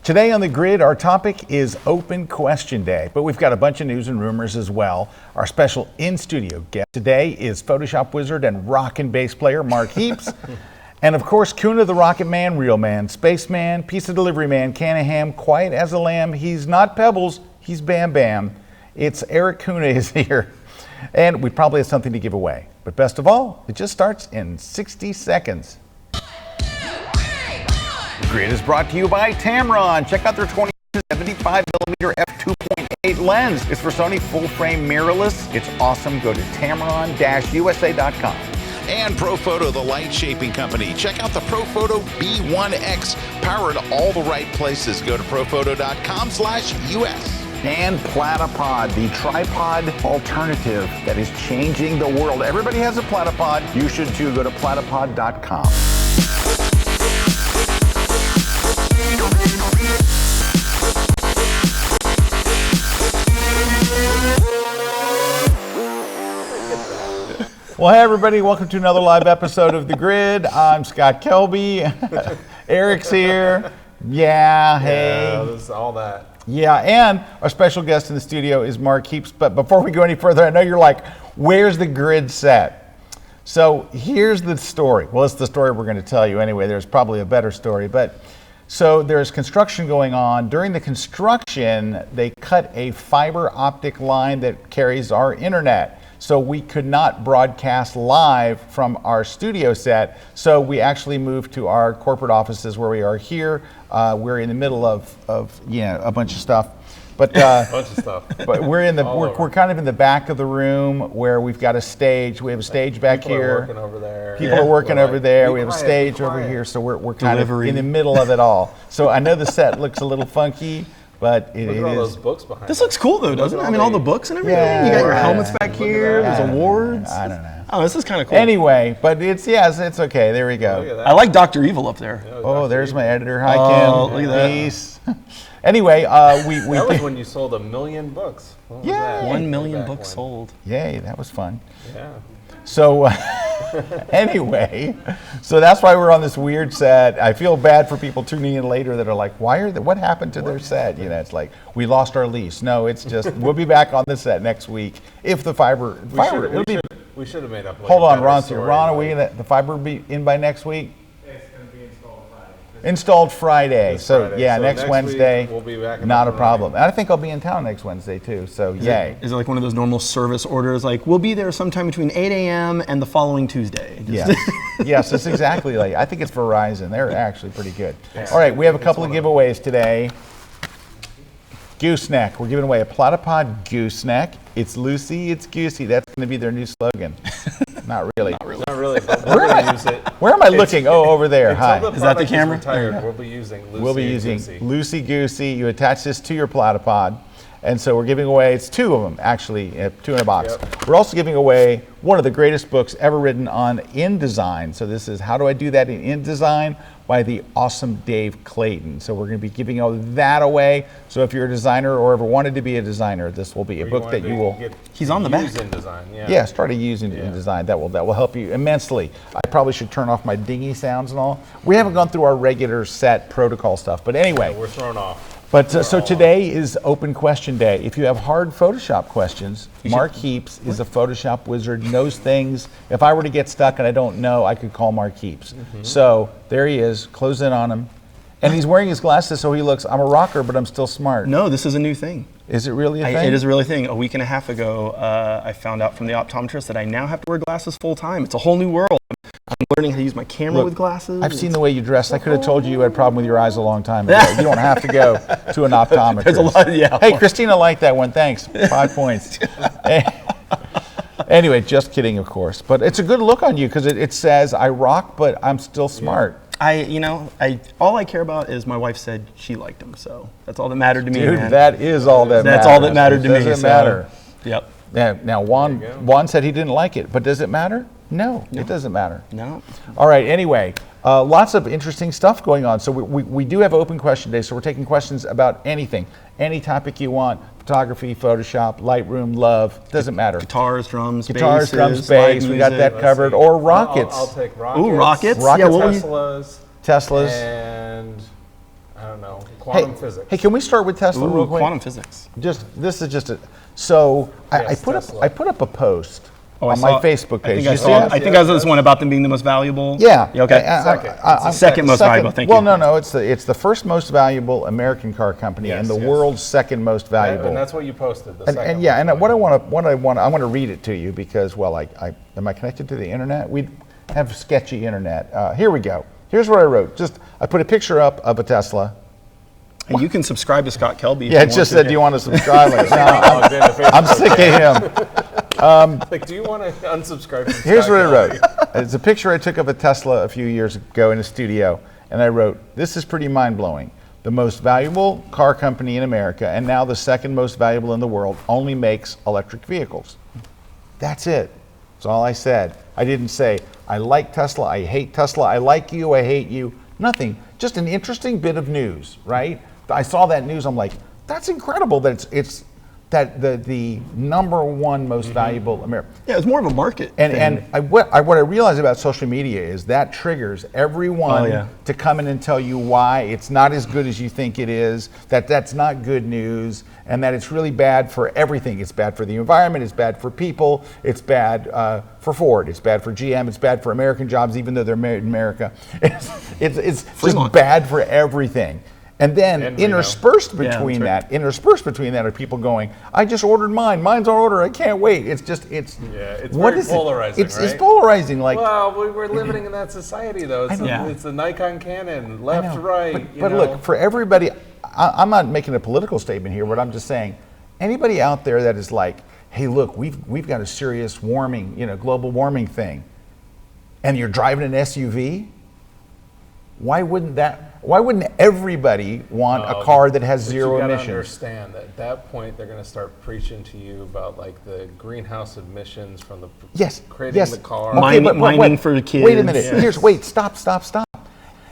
Today on The Grid, our topic is Open Question Day, but we've got a bunch of news and rumors as well. Our special in-studio guest today is Photoshop wizard and rock and bass player Mark Heaps. And of course, Kuna the Rocket Man, Real Man, Spaceman, Pizza Delivery Man, Can of Ham, quiet as a lamb. He's not Pebbles, he's Bam Bam. It's Erik Kuna is here. And we probably have something to give away. But best of all, it just starts in 60 seconds. The Grid is brought to you by Tamron. Check out their 75mm f2.8 lens. It's for Sony full-frame mirrorless. It's awesome. Go to tamron-usa.com. And ProPhoto, the light shaping company. Check out the ProPhoto B1X. Powered all the right places. Go to prophoto.com/US. And Platypod, the tripod alternative that is changing the world. Everybody has a Platypod. You should too. Go to platypod.com. Well, hey everybody, welcome to another live episode of The Grid. I'm Scott Kelby. Erik's here. Yeah, hey. Yeah, this is all that. Yeah, and our special guest in the studio is Mark Heaps. But before we go any further, I know you're like, where's the Grid set? So here's the story. Well, it's the story we're going to tell you anyway. There's probably a better story. But so there's construction going on. During the construction, they cut a fiber optic line that carries our internet. So we could not broadcast live from our studio set. So we actually moved to our corporate offices where we are here. We're in the middle of a bunch of stuff. But Bunch of stuff. but we're kind of in the back of the room where we've got a stage. We have a stage back People here. are working over there. People are working over there. We have a quiet, stage be over quiet. here. So we're kind Delivery. of in the middle of it all. So I know the set looks a little funky, but it Look at all is. those books behind This us. looks cool though, doesn't it? I mean, all the books and everything. Yeah, You got your right. helmets back here. that. There's awards. I don't know. Oh, this is kind of cool. Anyway, but it's okay. There we Look go. at that. I like Dr. Evil up there. Oh, there's my editor. Hi, Oh, Kim. look at that. Peace. Anyway, we That was when you sold 1 million books. What was Yay. that? 1 million Way back books when. sold. yay, that was fun. Yeah. So anyway, so that's why we're on this weird set. I feel bad for people tuning in later that are like, what happened to their set? You know, it's like we lost our lease. No, it's just we'll be back on the set next week if the fiber. We should have made up. Like Hold a on, better Ron. story, Ron, are like- we the fiber be in by next week? It's going to be installed Friday. Installed Friday. This So Friday. yeah, So next next Wednesday. week we'll be back and Not up a and problem. running. And I think I'll be in town next Wednesday too. So yay. Is it like one of those normal service orders? Like, we'll be there sometime between 8 a.m. and the following Tuesday. Just- Yes, yes, it's exactly like, I think it's Verizon. They're actually pretty good. All right, we have a couple of giveaways today. Gooseneck. We're giving away a Platypod gooseneck. It's Lucy, it's Goosey. That's going to be their new slogan. Not really. Not really, but we're going to use it. Where am I looking? Oh, over there. Until Hi. the Is that the product camera? Retired, we'll be using Lucy. We'll be and using Goosey. Lucy Goosey. You attach this to your Platypod. And so we're giving away, it's two of them actually, 2 in a box. Yep. We're also giving away one of the greatest books ever written on InDesign. So this is How Do I Do That in InDesign by the awesome Dave Clayton. So we're going to be giving all that away. So if you're a designer or ever wanted to be a designer, this will be a Or book wanted that to you will. get He's on the use back. InDesign, yeah. Yeah, start using InDesign. That will help you immensely. I probably should turn off my dingy sounds and all. We haven't gone through our regular set protocol stuff, but anyway. We're thrown off. But so today is Open Question Day. If you have hard Photoshop questions, Mark Heaps is a Photoshop wizard, knows things. If I were to get stuck and I don't know, I could call Mark Heaps. So there he is, close in on him. And he's wearing his glasses so he looks, I'm a rocker, but I'm still smart. No, this is a new thing. Is it really a thing? It is a really thing. A week and a half ago, I found out from the optometrist that I now have to wear glasses full time. It's a whole new world. I'm learning how to use my camera Look, with glasses. I've seen the way you dress. I could have told you you had a problem with your eyes a long time ago. You don't have to go to an optometrist. There's a lot, yeah. Hey, Christina liked that one. Thanks. 5 points. Anyway, just kidding, of course. But it's a good look on you because it says, I rock, but I'm still smart. All I care about is my wife said she liked them, so that's all that mattered to me. Dude, man. that is all that matters. That's all that mattered to me. Doesn't so- matter. Yep. Now Juan said he didn't like it, but does it matter? No, it doesn't matter. No. All right, anyway, lots of interesting stuff going on. So we do have Open Question Day, so we're taking questions about anything, any topic you want, photography, Photoshop, Lightroom, love, doesn't matter. Guitars, drums, Guitars, basses, drums, bass, live we got music. that covered, see. or rockets. I'll take rockets. Ooh, rockets. Rockets, Yeah, what were you- Teslas. Teslas. And I don't know. Quantum physics. Hey, can we start with Tesla real Ooh, quick? quantum physics. This is just a. So I Yes, put Tesla. up a post Oh, I on saw- my Facebook page. I think You I see saw. it? I think I saw this one about them being the most valuable. Yeah. Okay. Second most valuable. Thank well, you. no, it's the first most valuable American car company and Yes, the yes. world's second most valuable. And that's what you posted. The And second yeah, one. and I want to read it to you because, well, I am I connected to the internet? We have sketchy internet. Here we go. Here's what I wrote. I put a picture up of a Tesla. And you can subscribe to Scott Kelby. if Yeah, you it want just to. said, do you want to subscribe? Like, no, Logged into Facebook. I'm sick of him. Like, do you want to unsubscribe from Here's Scott what I Kelby? wrote. It's a picture I took of a Tesla a few years ago in a studio, and I wrote, "This is pretty mind-blowing. The most valuable car company in America, and now the second most valuable in the world, only makes electric vehicles." That's it. That's all I said. I didn't say, I like Tesla, I hate Tesla, I like you, I hate you. Nothing. Just an interesting bit of news, right? I saw that news, I'm like, that's incredible that it's that the number one most valuable American. Yeah, it's more of a market. And what I realize about social media is that triggers everyone Oh, yeah. to come in and tell you why it's not as good as you think it is, that that's not good news, and that it's really bad for everything. It's bad for the environment, it's bad for people, it's bad for Ford, it's bad for GM, it's bad for American jobs, even though they're made in America. It's just Fremont. bad for everything. And then And Reno. interspersed Yeah, between that's that are people going, I just ordered mine. Mine's on order. I can't wait. It's it's what very is it? polarizing, It's right? polarizing. Like, Well, we're living in that society, though. It's, know. it's the Nikon Canon, I left, know. right. But, you but know. look, for everybody, I'm not making a political statement here, but I'm just saying, anybody out there that is like, hey, look, we've got a serious warming, global warming thing, and you're driving an SUV, why wouldn't everybody want a car that has But zero you gotta emissions? understand that at that point they're going to start preaching to you about like the greenhouse emissions from the Yes. creating yes. the car. Okay, Mining- but mining wait, for the Wait a kids. minute. Yes. Stop.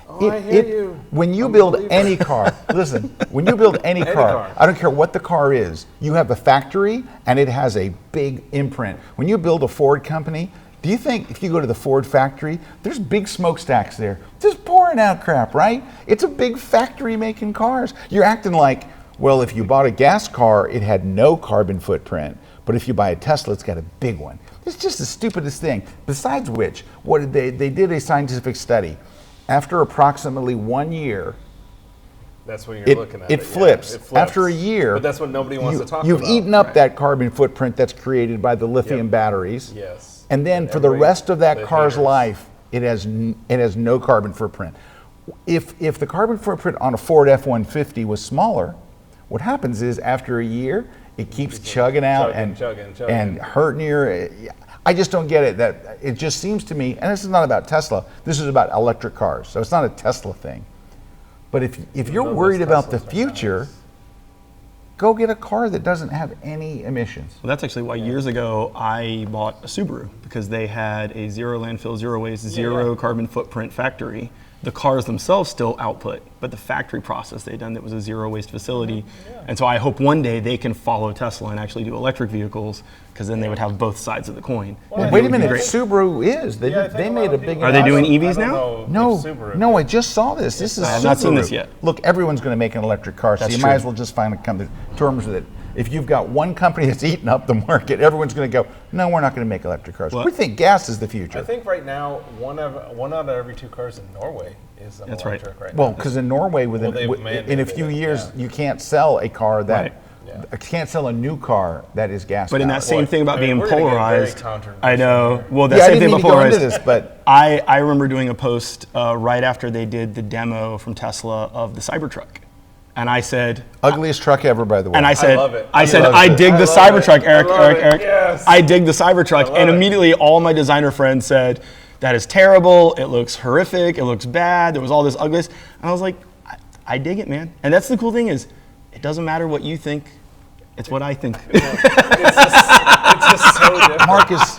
Oh, I hear you. When you I'm a build believer. any car, listen, when you build any car, car. I don't care what the car is, you have a factory and it has a big imprint. When you build a Ford company, do you think if you go to the Ford factory, there's big smokestacks there, just pouring out crap, right? It's a big factory making cars. You're acting like, well, if you bought a gas car, it had no carbon footprint. But if you buy a Tesla, it's got a big one. It's just the stupidest thing. Besides which, what did they did a scientific study. After approximately 1 year, That's what you're looking at. it yeah. flips. It flips. After a year, But that's what nobody wants to talk you've about. eaten up that carbon footprint that's created by the lithium Yep. batteries. Yes. And then And for the everybody- rest of that the car's haters. life, it has no carbon footprint. If the carbon footprint on a Ford F-150 was smaller, what happens is after a year, it keeps chugging out chugging. and hurting your. I just don't get it. That it just seems to me, and this is not about Tesla. This is about electric cars, so it's not a Tesla thing. But if you're those worried about the Teslas are future, nice. go get a car that doesn't have any emissions. Well, that's actually why years ago I bought a Subaru, because they had a zero landfill, zero waste, zero carbon footprint factory. The cars themselves still output, but the factory process they'd done, that was a zero waste facility. And so I hope one day they can follow Tesla and actually do electric vehicles, because then they would have both sides of the coin. Well, Wait a I minute, think- Subaru is. They, Yeah, I think they a made lot a of big. people- Are they doing I EVs don't now? know No, if Subaru no, did. I just saw this. This is I have Subaru. not seen this yet. Look, everyone's going to make an electric car, so That's you might true. as well just come to terms with it. If you've got one company that's eating up the market, everyone's going to go, no, we're not going to make electric cars. Well- We think gas is the future. I think right now one out of every 2 cars in Norway is an That's right. electric right Well, now. because in Norway, Well, they've in a mandated few it, years, yeah. you can't sell a car that Right. Yeah. can't sell a new car that is gas. But in that powered. same thing about I mean, being we're gonna get very polarized, controversial I know. here. Well, that Yeah, I same didn't thing mean about to go into polarized. this, but I remember doing a post right after they did the demo from Tesla of the Cybertruck, and I said, ugliest truck ever, by the way. and I said, love it. I said, love I it. dig the I love Cybertruck, it. Eric, I love Eric, it. Eric. Yes. I dig the Cybertruck, love and it. immediately all my designer friends said, that is terrible. It looks horrific. It looks bad. There was all this ugliness, and I was like, I dig it, man. And that's the cool thing is, it doesn't matter what you think. It's what I think. It's just so different. Marcus,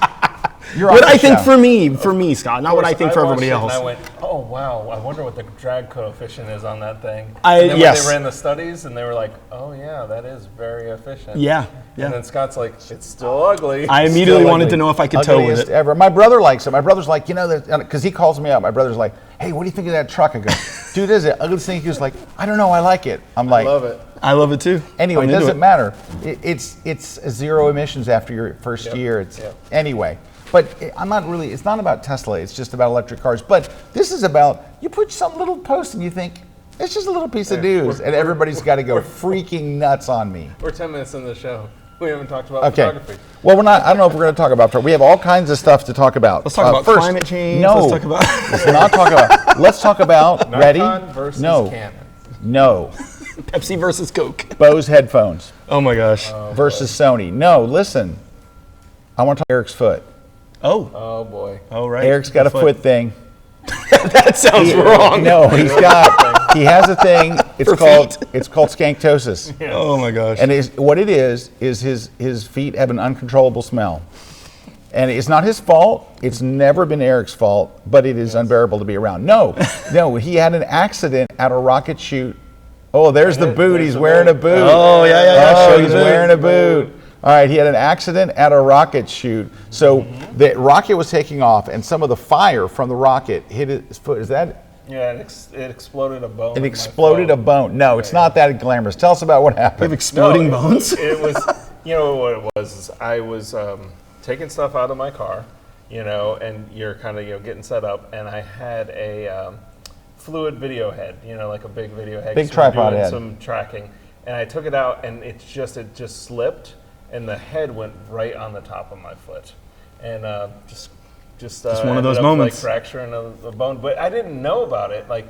you're What on I the think show. for me, Scott, not what I think for everybody watched it else. And I went, oh wow, I wonder what the drag coefficient is on that thing. I- and then yes. when they ran the studies, and they were like, oh yeah, that is very efficient. Yeah, yeah. And then Scott's like, it's still ugly. I immediately Still wanted ugly. to know if I could tow with Ugliest it. ever. My brother likes it. My brother's like, because he calls me up. My brother's like, hey, what do you think of that truck? I go, dude, is it ugly thing? He was like, I don't know, I like it. I'm like, Love it. I love it too. anyway, I'm it into doesn't matter. It's zero emissions after your first year. It's anyway. But I'm not really, it's not about Tesla, it's just about electric cars. But this is about, you put some little post and you think, it's just a little piece of news, and everybody's got to go freaking nuts on me. We're 10 minutes into the show. We haven't talked about photography. Well, we're not, I don't know if we're going to talk about photography. We have all kinds of stuff to talk about. Let's talk about first, climate change. No, Let's talk about let's not talk about, let's talk about, ready? Nikon versus No, Canon. no. Pepsi versus Coke. Bose headphones Oh my gosh. versus Sony. No, listen. I want to talk Eric's foot. Oh. Oh boy. Oh right. Eric's got a foot thing. That sounds wrong. No, he has a thing. It's called skanktosis. Oh my gosh. And what it is his feet have an uncontrollable smell. And it's not his fault. It's never been Eric's fault, but it is unbearable to be around. No, he had an accident at a rocket shoot. Oh, there's the boot. He's wearing a boot. Oh yeah. Oh, Show he's the boot. wearing a boot. All right, he had an accident at a rocket shoot. So the rocket was taking off, and some of the fire from the rocket hit his foot. Is that? Yeah, it exploded a bone. It exploded a bone. No, it's not that glamorous. Tell us about what We have happened. exploding bones. It was, what it was. Is I was taking stuff out of my car, and you're kind of getting set up, and I had a fluid video head, like a big video head. Big 'cause we were tripod doing head. Some tracking, and I took it out, and it just slipped, and the head went right on the top of my foot, and just one of those ended up, moments. like fracturing a bone. But I didn't know about it. Like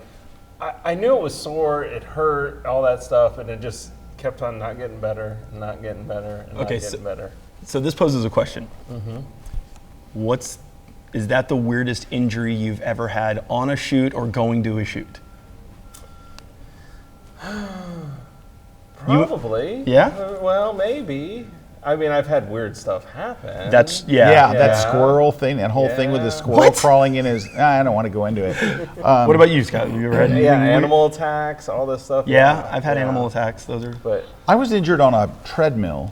I knew it was sore, it hurt, all that stuff, and it just kept on not getting better, and not getting better, and Okay, not getting better. So this poses a question. Is that the weirdest injury you've ever had on a shoot or going to a shoot? Probably. Yeah? Well, maybe. I mean, I've had weird stuff happen. Yeah, that Yeah. squirrel thing, that whole thing with the Yeah. squirrel What? crawling in his. I don't want to go into it. What about you, Scott? You ever had anything Yeah, weird? animal attacks, all this stuff. Yeah, I've had Yeah. animal attacks. Those are. But I was injured on a treadmill.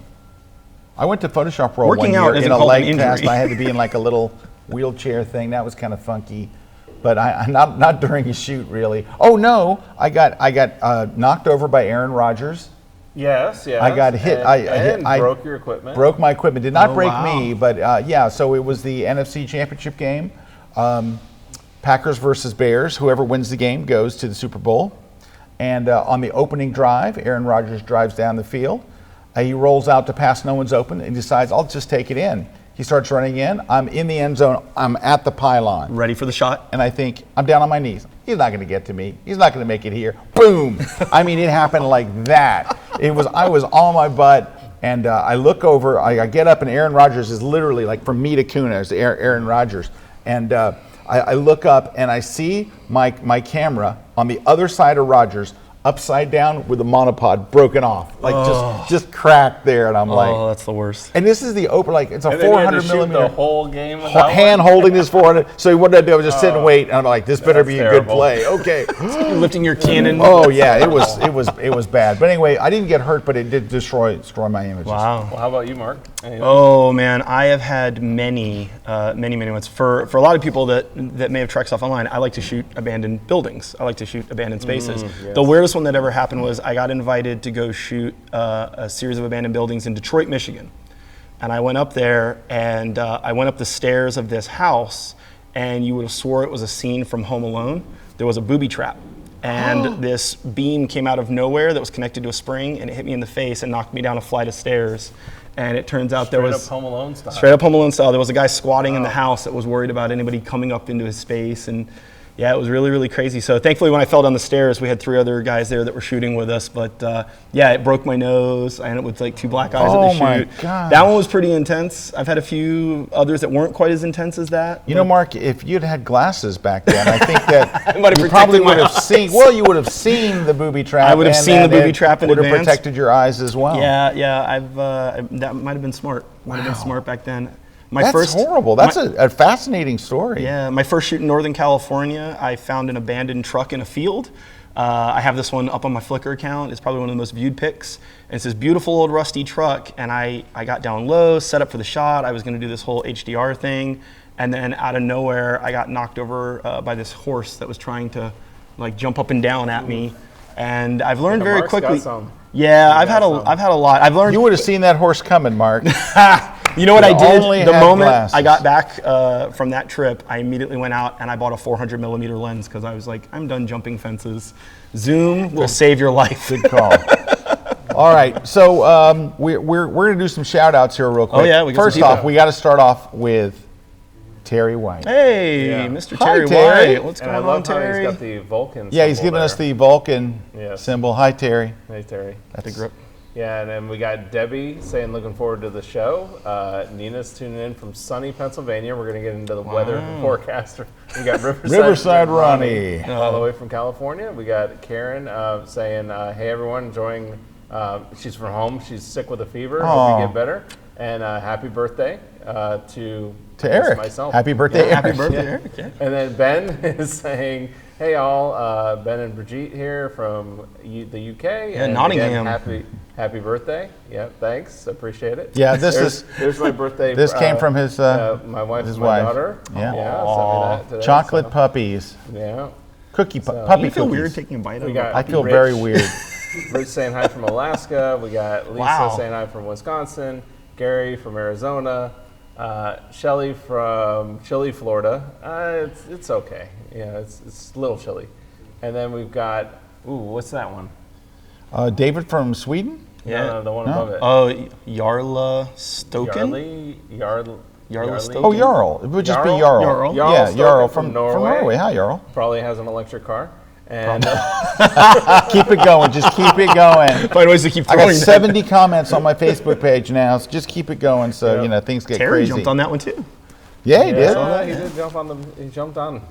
I went to Photoshop World Working one out year isn't in a called an leg injury. cast. I had to be in like a little wheelchair thing. That was kind of funky, but I not during a shoot really. Oh no, I got knocked over by Aaron Rodgers. yes. I got hit. And I broke your equipment. Broke my equipment. Did not Oh, break wow. me, but yeah. So it was the NFC Championship game. Packers versus Bears. Whoever wins the game goes to the Super Bowl. And on the opening drive, Aaron Rodgers drives down the field. He rolls out to pass, no one's open, and decides, I'll just take it in. He starts running in. I'm in the end zone. I'm at the pylon. Ready for the shot? And I think, I'm down on my knees. He's not going to get to me. He's not going to make it here. Boom. I mean, it happened like that. I was on my butt, and I look over. I get up, and Aaron Rodgers is literally like from me to Kuna is Aaron Rodgers. And I look up, and I see my camera on the other side of Rodgers, upside down with the monopod broken off, like just cracked there. And I'm Oh, like, that's the worst. and this is the open, like it's a And then you had to 400 shoot millimeter. the whole game without Hand one? holding this 400. So what did I do? I was just sit and wait, and I'm like, this better That's be a good terrible. play. Okay. You're lifting your cannon. Oh yeah, it was bad. But anyway, I didn't get hurt, but it did destroy my images. Wow. Well, how about you, Mark? Anything? Oh man, I have had many ones. For a lot of people that may have trekked stuff online, I like to shoot abandoned buildings. I like to shoot abandoned spaces. The weirdest one that ever happened was I got invited to go shoot a series of abandoned buildings in Detroit, Michigan. And I went up there, and I went up the stairs of this house, and you would have swore it was a scene from Home Alone. There was a booby trap. And this beam came out of nowhere that was connected to a spring, and it hit me in the face and knocked me down a flight of stairs. And it turns out there Straight was up Home Alone style. straight up Home Alone style. There was a guy squatting in the house that was worried about anybody coming up into his space, and yeah, it was really, really crazy. So thankfully, when I fell down the stairs, we had 3 other guys there that were shooting with us. But yeah, it broke my nose. I ended up with like 2 black eyes Oh at the my shoot. gosh. That one was pretty intense. I've had a few others that weren't quite as intense as that. You know, Mark, if you'd had glasses back then, I think that might have you probably protected my would have eyes. seen. Well, you would have seen the booby trap. I would have and seen the then booby it trap in would have advance. protected your eyes as well. Yeah. That might have been smart. Might have been smart back then. That's horrible. That's a fascinating story. Yeah, my first shoot in Northern California, I found an abandoned truck in a field. I have this one up on my Flickr account. It's probably one of the most viewed pics. And it's this beautiful old rusty truck, and I got down low, set up for the shot. I was going to do this whole HDR thing, And then out of nowhere, I got knocked over by this horse that was trying to like jump up and down at me. And I've learned very Mark's got quickly. some. Yeah, I've had a lot. I've learned. You would have seen that horse coming, Mark. You know what You I only did? The had moment glasses. I got back from that trip, I immediately went out and I bought a 400 millimeter lens because I was like, I'm done jumping fences. Zoom will save your life. Good call. All right, so we're going to do some shout outs here real quick. Oh, yeah, we got some First people. off, we got to start off with Terry White. Hey, Yeah. Mr. Hi, Terry Terry. White. What's And going I on, love how Terry? he's got the Vulcan Yeah, he's symbol giving us there. the Vulcan Yes. symbol. Hi, Terry. Hey, Terry. That's Big rip. Yeah, and then we got Debbie saying looking forward to the show. Nina's tuning in from sunny Pennsylvania. We're going to get into the weather forecast. We got Riverside Ronnie. all the way from California. We got Karen saying, hey everyone, enjoying, she's from home. She's sick with a fever. Hope Aw. you get better. And happy birthday to Eric. myself. Happy birthday, Happy Eric. birthday, Eric. Yeah. And then Ben is saying, hey all, Ben and Brigitte here from the UK. Yeah, and Nottingham. Again, happy birthday. Yeah, thanks. Appreciate it. Yeah, There's my birthday. This came from his my wife his and my wife. daughter. Yeah. Yeah, sent me that today, chocolate so, puppies, Yeah. puppy You feel cookies. weird taking a bite of We it? got I feel Rich. very weird. Rich saying hi from Alaska. We got Lisa Wow. saying hi from Wisconsin. Gary from Arizona. Shelly from Chile, Florida. It's okay. Yeah, it's a little chilly. And then we've got, what's that one? David from Sweden. No, the one No. above it. Oh, Yarla Stoken? Yarly Stoken? Oh, Jarl. It would just be Jarl? Jarl. Jarl. Yeah, Jarl Jarl Stoken from from Norway. Norway. Hi, Jarl. Probably has an electric car. And Keep it going. Just keep it going. Find ways to keep I throwing got that. 70 comments on my Facebook page now, so just keep it going so Yeah. things get Terry crazy. jumped on that one too. Yeah, he did. he did jump on he jumped on.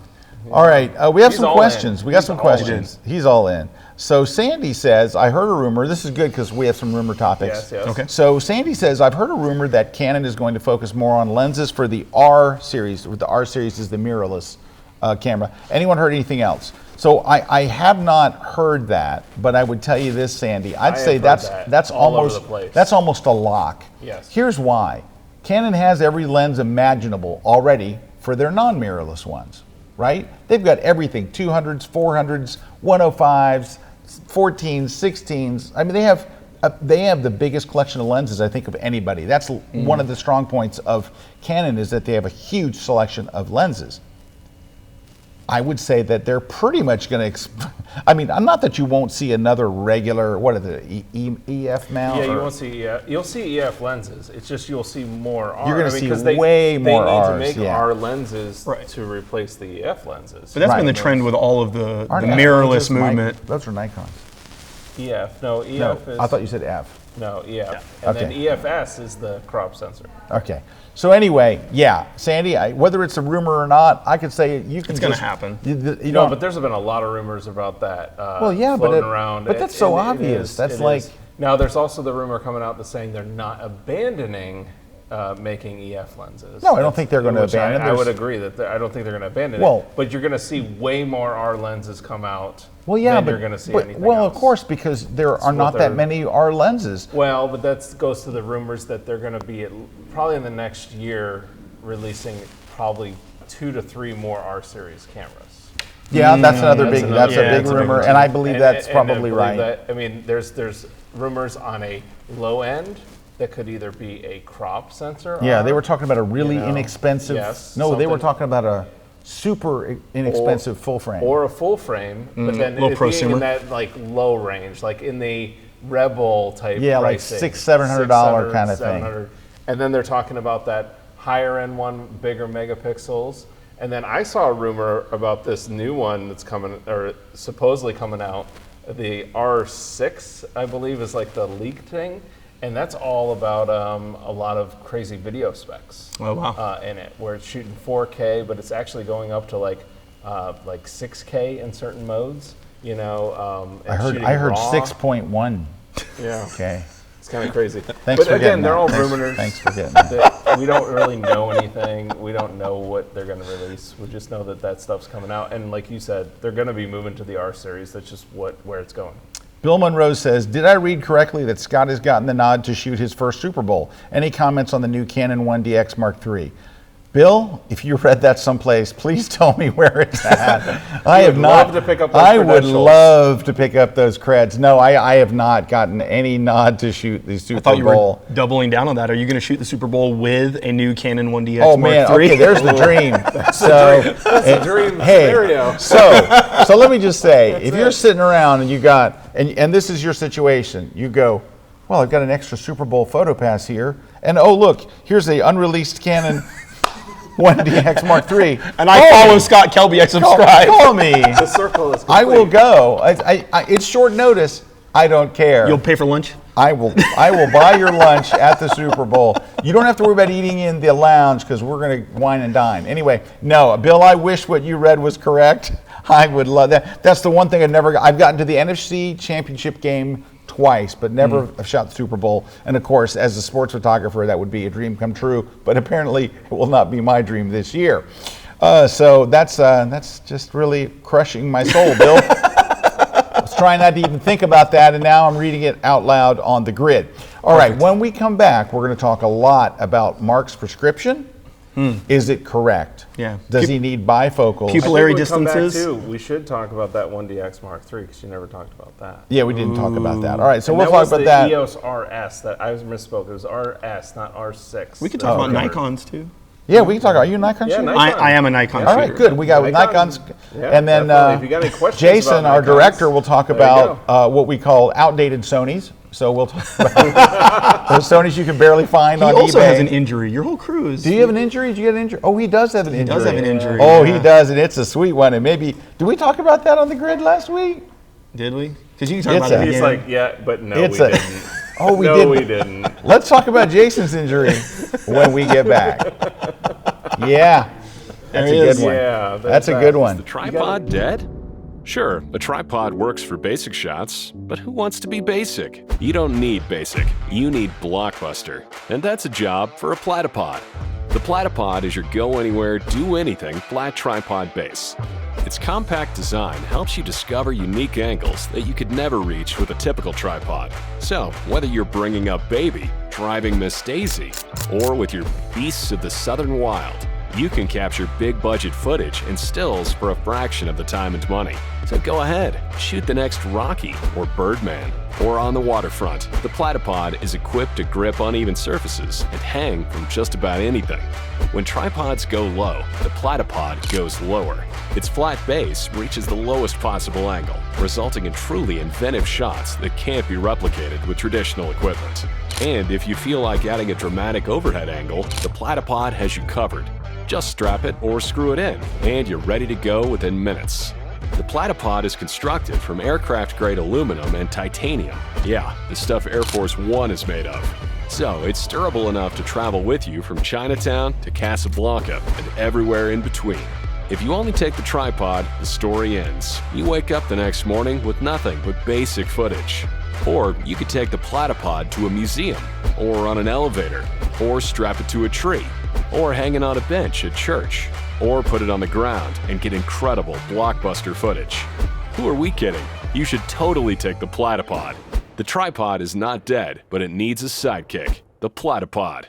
All right, we have He's some all questions. in. We got He's some all questions. He's all in. So Sandy says, I heard a rumor. This is good because we have some rumor topics. Yes. Okay. So Sandy says, I've heard a rumor that Canon is going to focus more on lenses for the R series. The R series is the mirrorless camera. Anyone heard anything else? So I have not heard that, but I would tell you this, Sandy. I'd I say have heard that's that all over almost the place. that's almost a lock. Yes. Here's why. Canon has every lens imaginable already for their non-mirrorless ones, right? They've got everything: 200s, 400s, 105s, 14s, 16s. I mean, they have the biggest collection of lenses I think of anybody. That's one of the strong points of Canon is that they have a huge selection of lenses. I would say that they're pretty much going to. I mean, not that you won't see another regular. What are the EF mount? Yeah, you or- won't see you'll see EF lenses. It's just you'll see more R. You're gonna I mean, see 'cause way more They Rs, need to make yeah. R lenses Right. to replace the EF lenses. But that's been Right. the trend with all of the Aren't F mirrorless lenses movement. Those are Nikons. EF. No, EF No, is I thought you said F. no EF. And then Okay. EFS is the crop sensor. Okay. So anyway, yeah, Sandy, whether it's a rumor or not, I could say you can. It's gonna just- happen. You No, don't- but there's been a lot of rumors about that. Well, yeah, but floating it- around. but that's so it obvious. is- That's it like- is. Now there's also the rumor coming out that's saying they're not abandoning making EF lenses. No, I don't think they're gonna Which abandon. I would There's- agree that I don't think they're going to abandon Well- it. But you're going to see way more R lenses come out. well, yeah, than but you're going to see but- anything well, else. of course, because there are what not that they're- many R lenses. Well, but that goes to the rumors that they're going to be probably in the next year releasing probably 2 to 3 more R series cameras. Yeah, that's another That's big. another- That's yeah, a big that's a big rumor, one, and I too. believe And- that's and I probably believe right. that- I mean, there's rumors on a low end that could either be a crop sensor. Yeah, R, they were talking about a really know, inexpensive. yes, no, they were something- talking about a super inexpensive full frame. or a full frame, but then Low it being prosumer. in that like low range, like in the Rebel type. Yeah, like pricing, $600-700 kind of thing. 700. And then they're talking about that higher end one, bigger megapixels. And then I saw a rumor about this new one that's coming, or supposedly coming out. The R6, I believe, is like the leaked thing. And that's all about a lot of crazy video specs Oh, wow. in it, where it's shooting 4K, but it's actually going up to like 6K in certain modes. You know, and shooting I heard raw. 6.1. Yeah, Okay. it's kind of crazy. Thanks but for again, getting they're that. all Thanks- rumors. Thanks for getting that. that we don't really know anything. We don't know what they're going to release. We just know that that stuff's coming out. And like you said, they're going to be moving to the R series. That's just where it's going. Bill Monroe says, did I read correctly that Scott has gotten the nod to shoot his first Super Bowl? Any comments on the new Canon 1DX Mark III? Bill, if you read that someplace, please tell me where it's at. I have love not. to pick up those I would credentials. love to pick up those creds. No, I have not gotten any nod to shoot the Super I thought you Bowl. were doubling down on that. Are you going to shoot the Super Bowl with a new Canon 1DX Oh Mark man, III? okay, there's the dream. That's the dream scenario. So let me just say, if you're sitting around and you got, and this is your situation, you go, well, I've got an extra Super Bowl photo pass here, and oh look, here's a unreleased Canon 1DX Mark III. And I follow Scott Kelby. I subscribe. Call me. The circle is complete. I will go. It's short notice. I don't care. You'll pay for lunch? I will buy your lunch at the Super Bowl. You don't have to worry about eating in the lounge because we're going to wine and dine. Anyway, no, Bill, I wish what you read was correct. I would love that. That's the one thing I've gotten to the NFC Championship game twice, but never have shot the Super Bowl. And of course, as a sports photographer, that would be a dream come true. But apparently, it will not be my dream this year. So that's just really crushing my soul, Bill. I was trying not to even think about that, and now I'm reading it out loud on the grid. All right, when we come back, we're going to talk a lot about Mark's prescription. Is it correct? Yeah. Does he need bifocals? Pupillary I think when we come back, distances. too, we should talk about that 1DX Mark III because you never talked about that. Yeah, we didn't talk about that. All right, so And we'll that talk was about the that. EOS RS that I misspoke. It was RS, not R6. We could talk about Okay. Nikons too. Yeah, we can talk. Are you a Nikon Yeah, shooter? Nikon. I am a Nikon All right, shooter. good. We got Nikon. Nikons, Yeah, and then definitely. If you got any questions Jason, about our Nikons, director, will talk there you about what we call outdated Sonys. So we'll talk about those Sonys you can barely find He on also eBay. has an injury. Your whole crew is. Do you have an injury? Did you get an injury? Oh, he does have an injury. does have an injury, Oh, yeah. he does, and it's a sweet one. And maybe, did we talk about that on the grid last week? Did we? Because you can talk It's about it He's again. like, yeah, but no, It's we a- didn't. Oh, we no, didn't. we didn't. Let's talk about Jason's injury when we get back. Yeah, that's a he good is. one. Yeah, That's a good one. Tripod dead? Sure, a tripod works for basic shots, but who wants to be basic? You don't need basic, you need blockbuster. And that's a job for a platypod. The platypod is your go-anywhere, do-anything flat tripod base. Its compact design helps you discover unique angles that you could never reach with a typical tripod. So, whether you're bringing up baby, driving Miss Daisy, or with your beasts of the southern wild, you can capture big budget footage and stills for a fraction of the time and money. So go ahead, shoot the next Rocky or Birdman. Or on the waterfront, the platypod is equipped to grip uneven surfaces and hang from just about anything. When tripods go low, the platypod goes lower. Its flat base reaches the lowest possible angle, resulting in truly inventive shots that can't be replicated with traditional equipment. And if you feel like adding a dramatic overhead angle, the platypod has you covered. Just strap it or screw it in, and you're ready to go within minutes. The platypod is constructed from aircraft-grade aluminum and titanium. Yeah, the stuff Air Force One is made of. So it's durable enough to travel with you from Chinatown to Casablanca and everywhere in between. If you only take the tripod, the story ends. You wake up the next morning with nothing but basic footage. Or you could take the platypod to a museum, or on an elevator, or strap it to a tree, or hanging on a bench at church, or put it on the ground and get incredible blockbuster footage. Who are we kidding? You should totally take the platypod. The tripod is not dead, but it needs a sidekick. The platypod.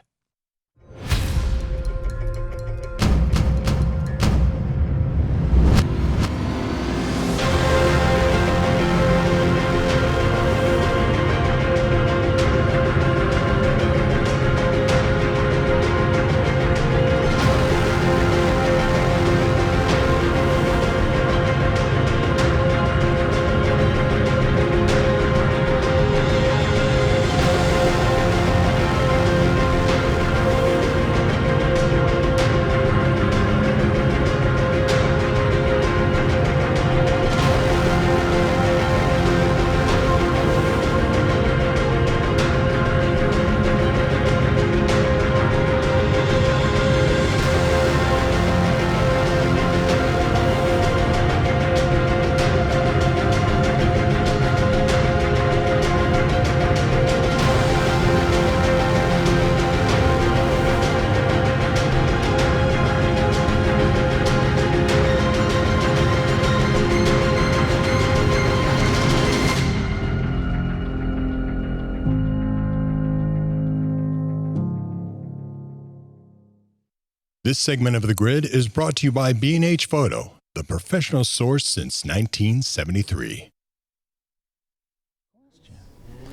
This segment of The Grid is brought to you by B&H Photo, the professional source since 1973.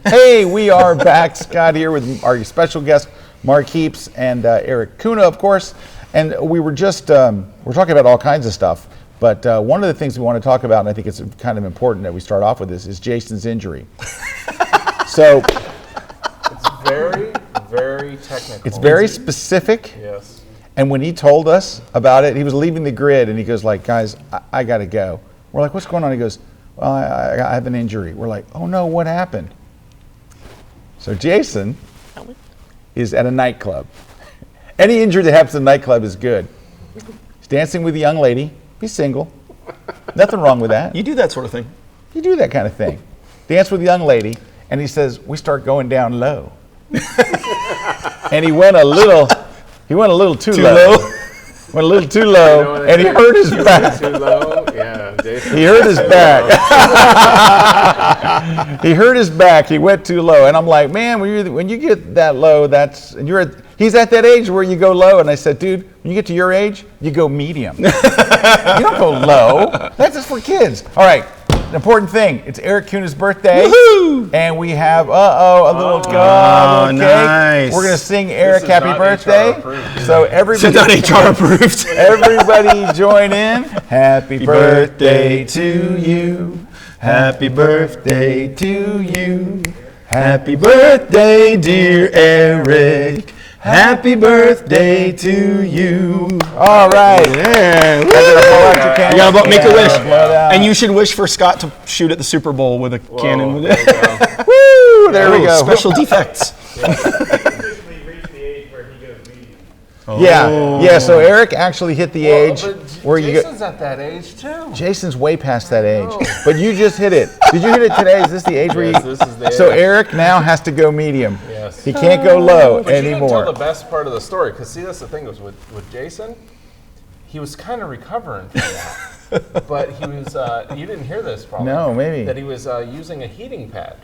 Hey, we are back. Scott here with our special guest, Mark Heaps, and Erik Kuna, of course. And we were just, we're talking about all kinds of stuff. But one of the things we want to talk about, and I think it's kind of important that we start off with this, is Jason's injury. So It's very, very technical. it's very specific. Yes. And when he told us about it, he was leaving the grid, and he goes like, guys, I got to go. We're like, what's going on? He goes, well, I have an injury. We're like, oh no, what happened? So Jason is at a nightclub. Any injury that happens in a nightclub is good. He's dancing with a young lady. He's single. Nothing wrong with that. You do that sort of thing. You do that kind of thing. Dance with a young lady, and he says, we start going down low. And he went a little too low. Went a little too low, and he hurt his back. Too low? Yeah, Jason. He hurt his back. He hurt his back. He went too low, and I'm like, man, when you get that low, he's at that age where you go low. And I said, dude, when you get to your age, you go medium. You don't go low. That's just for kids. All right. An important thing. It's Erik Kuna's birthday. Woohoo! And we have a little cake. Nice. We're gonna sing Erik is happy not birthday. HR approved. So It's everybody, not HR approved. everybody join in. Happy birthday to you. Happy birthday to you. Happy birthday, dear Erik. Happy birthday to you. All right. Yeah. I gotta blow out your candle. You gotta make a wish. Blow it out. And you should wish for Scott to shoot at the Super Bowl with a cannon with it. Woo! There we go. Special defects. Officially reached the age where he goes medium. Yeah. So Erik actually hit the age where you go. Jason's at that age too. Jason's way past that age, but you just hit it. Did you hit it today? Is this the age where you? Yes, this is the So age. Erik now has to go medium. Yes. He can't go low But you didn't anymore. tell the best part of the story, because see, that's the thing was with Jason, he was kind of recovering from that, but he was. You didn't hear this probably. No, maybe. That he was using a heating pad,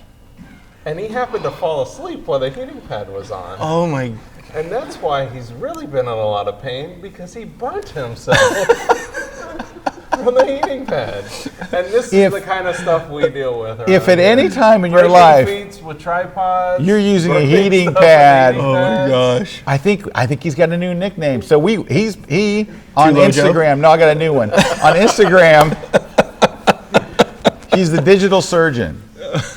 and he happened to fall asleep while the heating pad was on. Oh my. And that's why he's really been in a lot of pain, because he burnt himself from the heating pad. And this is the kind of stuff we deal with. If at around any here. time in your Breaking life feats with tripods, you're using a breaking heating stuff with pad. heating Oh my pads. gosh. I think he's got a new nickname. So he on Low Joe? Instagram. No, I got a new one. On Instagram, he's the digital surgeon.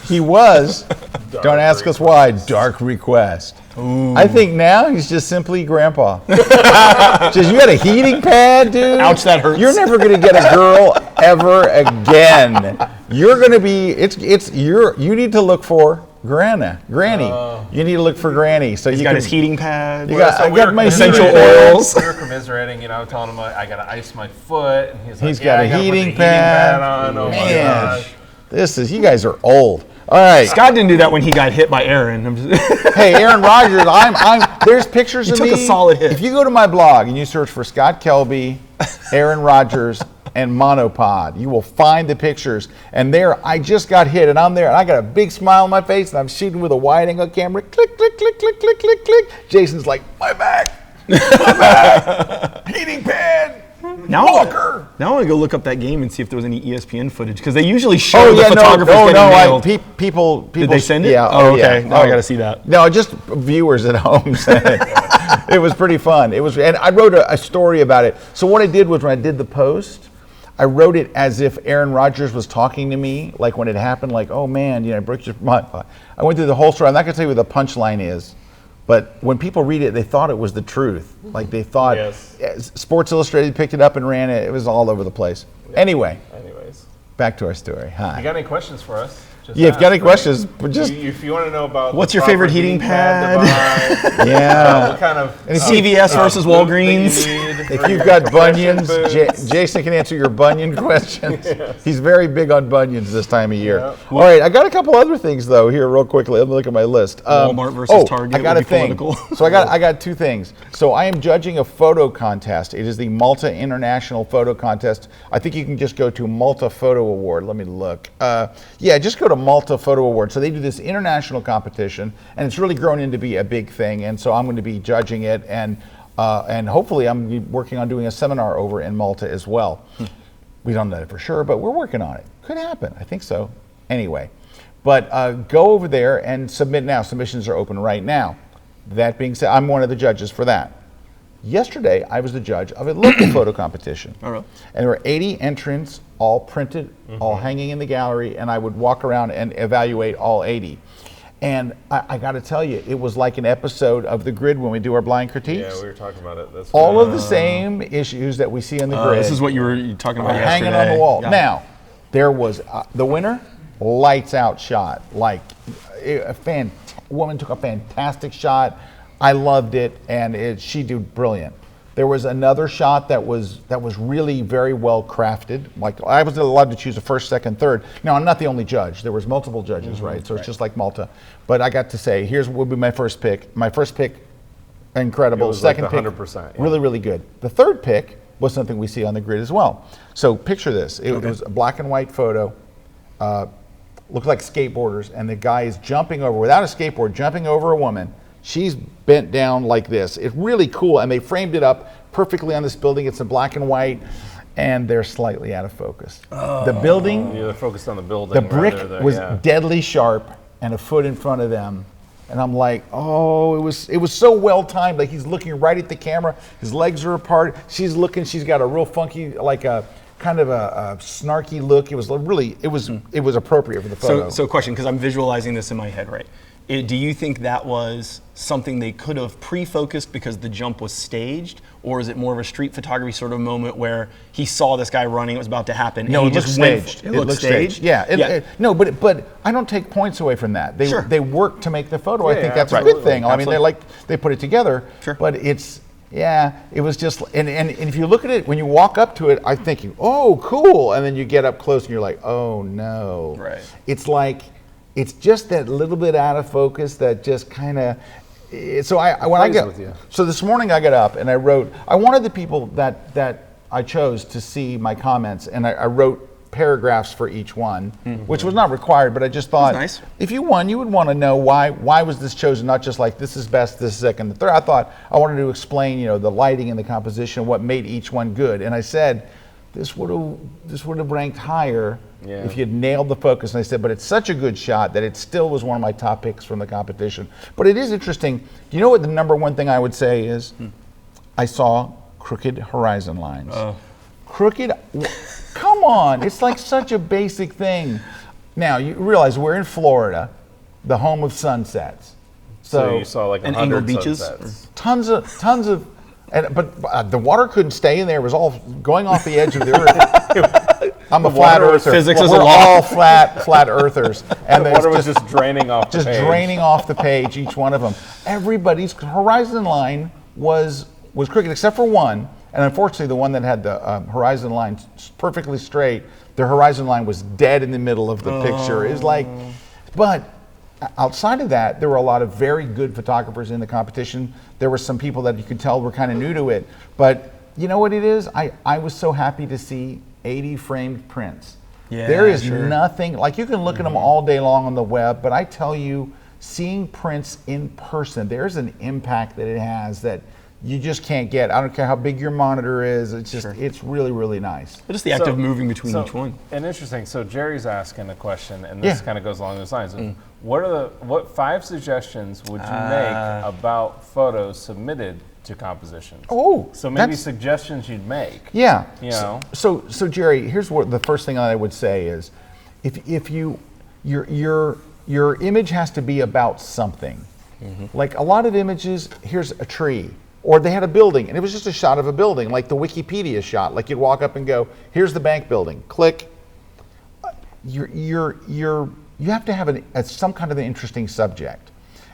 He was. Don't ask us why. Dark request. I think now he's just simply grandpa. Just, you got a heating pad, dude? Ouch, that hurts. You're never gonna get a girl ever again. You're gonna be, you need to look for Granny. You need to look for Granny. So He's you got can, his heating pad. You got, I got my essential heating pad. oils. We were commiserating, telling him I gotta ice my foot, and he's like, He's got I a gotta put the heating pad. on. Oh my Man, gosh. you guys are old. All right. Scott didn't do that when he got hit by Aaron. I'm just Hey, Aaron Rodgers, there's pictures You of took me. a solid hit. If you go to my blog and you search for Scott Kelby, Aaron Rodgers, and Monopod, you will find the pictures. And there, I just got hit, and I'm there, and I got a big smile on my face, and I'm shooting with a wide-angle camera. Click, click, click, click, click, click, click. Jason's like, my back, heating pad. now, Walker. now I want to go look up that game and see if there was any ESPN footage because they usually show the no, photographers getting nailed. People. Did they send it? Yeah. Oh, okay. Yeah. Now I gotta see that. No, just viewers at home sent it. It was pretty fun. And I wrote a story about it. So what I did was when I did the post, I wrote it as if Aaron Rodgers was talking to me, like when it happened, like, oh man, I broke your. I went through the whole story. I'm not gonna tell you what the punchline is. But when people read it, they thought it was the truth. Like they thought, Yes. Sports Illustrated picked it up and ran it. It was all over the place. Anyways, back to our story. Hi. You got any questions for us? Just Yeah, if you got any ask, questions, just if you want to know about What's the your favorite proper heating pad? to buy, yeah. what kind of CVS versus lube that you Walgreens. need If for you've your got compression bunions, boots. Jason can answer your bunion questions. Yes. He's very big on bunions this time of year. Yeah. All right, I got a couple other things though here real quickly. Let me look at my list. Walmart versus Target I got would a be thing. political. So I got two things. So I am judging a photo contest. It is the Malta International Photo Contest. I think you can just go to Malta Photo Award. Let me look. Just go to Malta Photo Award. So they do this international competition, and it's really grown into be a big thing. And so I'm going to be judging it. And and hopefully I'm working on doing a seminar over in Malta as well. We don't know for sure, but we're working on it. Could happen, I think so. Anyway, but go over there and submit now. Submissions are open right now. That being said, I'm one of the judges for that. Yesterday, I was the judge of a local photo competition. All right. And there were 80 entrants, all printed, all hanging in the gallery, and I would walk around and evaluate all 80. And I got to tell you, it was like an episode of The Grid when we do our blind critiques. Yeah, we were talking about it. That's All of the same issues that we see in The Grid. This is what you were talking about hanging yesterday. on the wall. Yeah. Now, there was the winner, lights out shot. Like woman took a fantastic shot. I loved it, and she did brilliant. There was another shot that was really very well crafted. Like I was allowed to choose a first, second, third. Now I'm not the only judge. There was multiple judges, right? So it's just like Malta. But I got to say, here's what would be my first pick. My first pick, incredible. It was Second like pick, 100%, yeah. really, really good. The third pick was something we see on the grid as well. So picture this. It was a black and white photo. Looked like skateboarders, and the guy is jumping over, without a skateboard, jumping over a woman. She's bent down like this. It's really cool, and they framed it up perfectly on this building. It's in black and white, and they're slightly out of focus. The building, You're focused on the building. the brick rather than- was yeah. deadly sharp and a foot in front of them. And I'm like, oh, it was so well timed. Like he's looking right at the camera. His legs are apart. She's looking. She's got a real funky, like a kind of a snarky look. It was really, it was appropriate for the photo. So question, because I'm visualizing this in my head, right? Do you think that was something they could have pre-focused because the jump was staged, or is it more of a street photography sort of moment where he saw this guy running, it was about to happen, No, and he it just looked went? staged. It looked staged. Yeah. No, but I don't take points away from that. Sure. They work to make the photo. I Yeah, think that's a absolutely. good thing. I mean, they put it together. Sure. But it's it was just and if you look at it when you walk up to it, I'm thinking, oh, cool, and then you get up close and you're like, oh no. Right. It's like it's just that little bit out of focus that just kind of. So when I Plays got with you. so this morning I got up and I wrote. I wanted the people that I chose to see my comments, and I wrote paragraphs for each one, which was not required, but I just thought That's nice. if you won, you would want to know why was this chosen, not just like this is best, this is second, the third. I thought I wanted to explain, the lighting and the composition, what made each one good, and I said this would have ranked higher if you had nailed the focus. And I said, but it's such a good shot that it still was one of my top picks from the competition. But it is interesting. Do you know what the number one thing I would say is? I saw crooked horizon lines. Crooked, come on, it's like such a basic thing. Now, you realize we're in Florida, the home of sunsets. So you saw like and 100 angled beaches? sunsets. Tons of, but the water couldn't stay in there. It was all going off the edge of the earth. I'm a flat earther. physics is a We're law. all flat earthers. And The there's water was just draining off the page. draining off the page, each one of them. Everybody's horizon line was crooked except for one. And unfortunately, the one that had the horizon line perfectly straight, their horizon line was dead in the middle of the picture. It's like, but outside of that, there were a lot of very good photographers in the competition. There were some people that you could tell were kind of new to it. But you know what it is? I was so happy to see 80 framed prints. Yeah, there is sure. nothing, like you can look at them all day long on the web, but I tell you, seeing prints in person, there's an impact that it has that you just can't get. I don't care how big your monitor is. It's just, it's really, really nice. But just the act of moving between each one. And interesting. So Jerry's asking a question, and this Yeah. kind of goes along those lines. What 5 suggestions would you make about photos submitted to compositions? Oh, So maybe that's- suggestions you'd make. Yeah. You know. So Jerry, here's what the first thing I would say is, if your image has to be about something. Like a lot of images, here's a tree, or they had a building, and it was just a shot of a building, like the Wikipedia shot. Like you'd walk up and go, "Here's the bank building." Click. You have to have some kind of an interesting subject.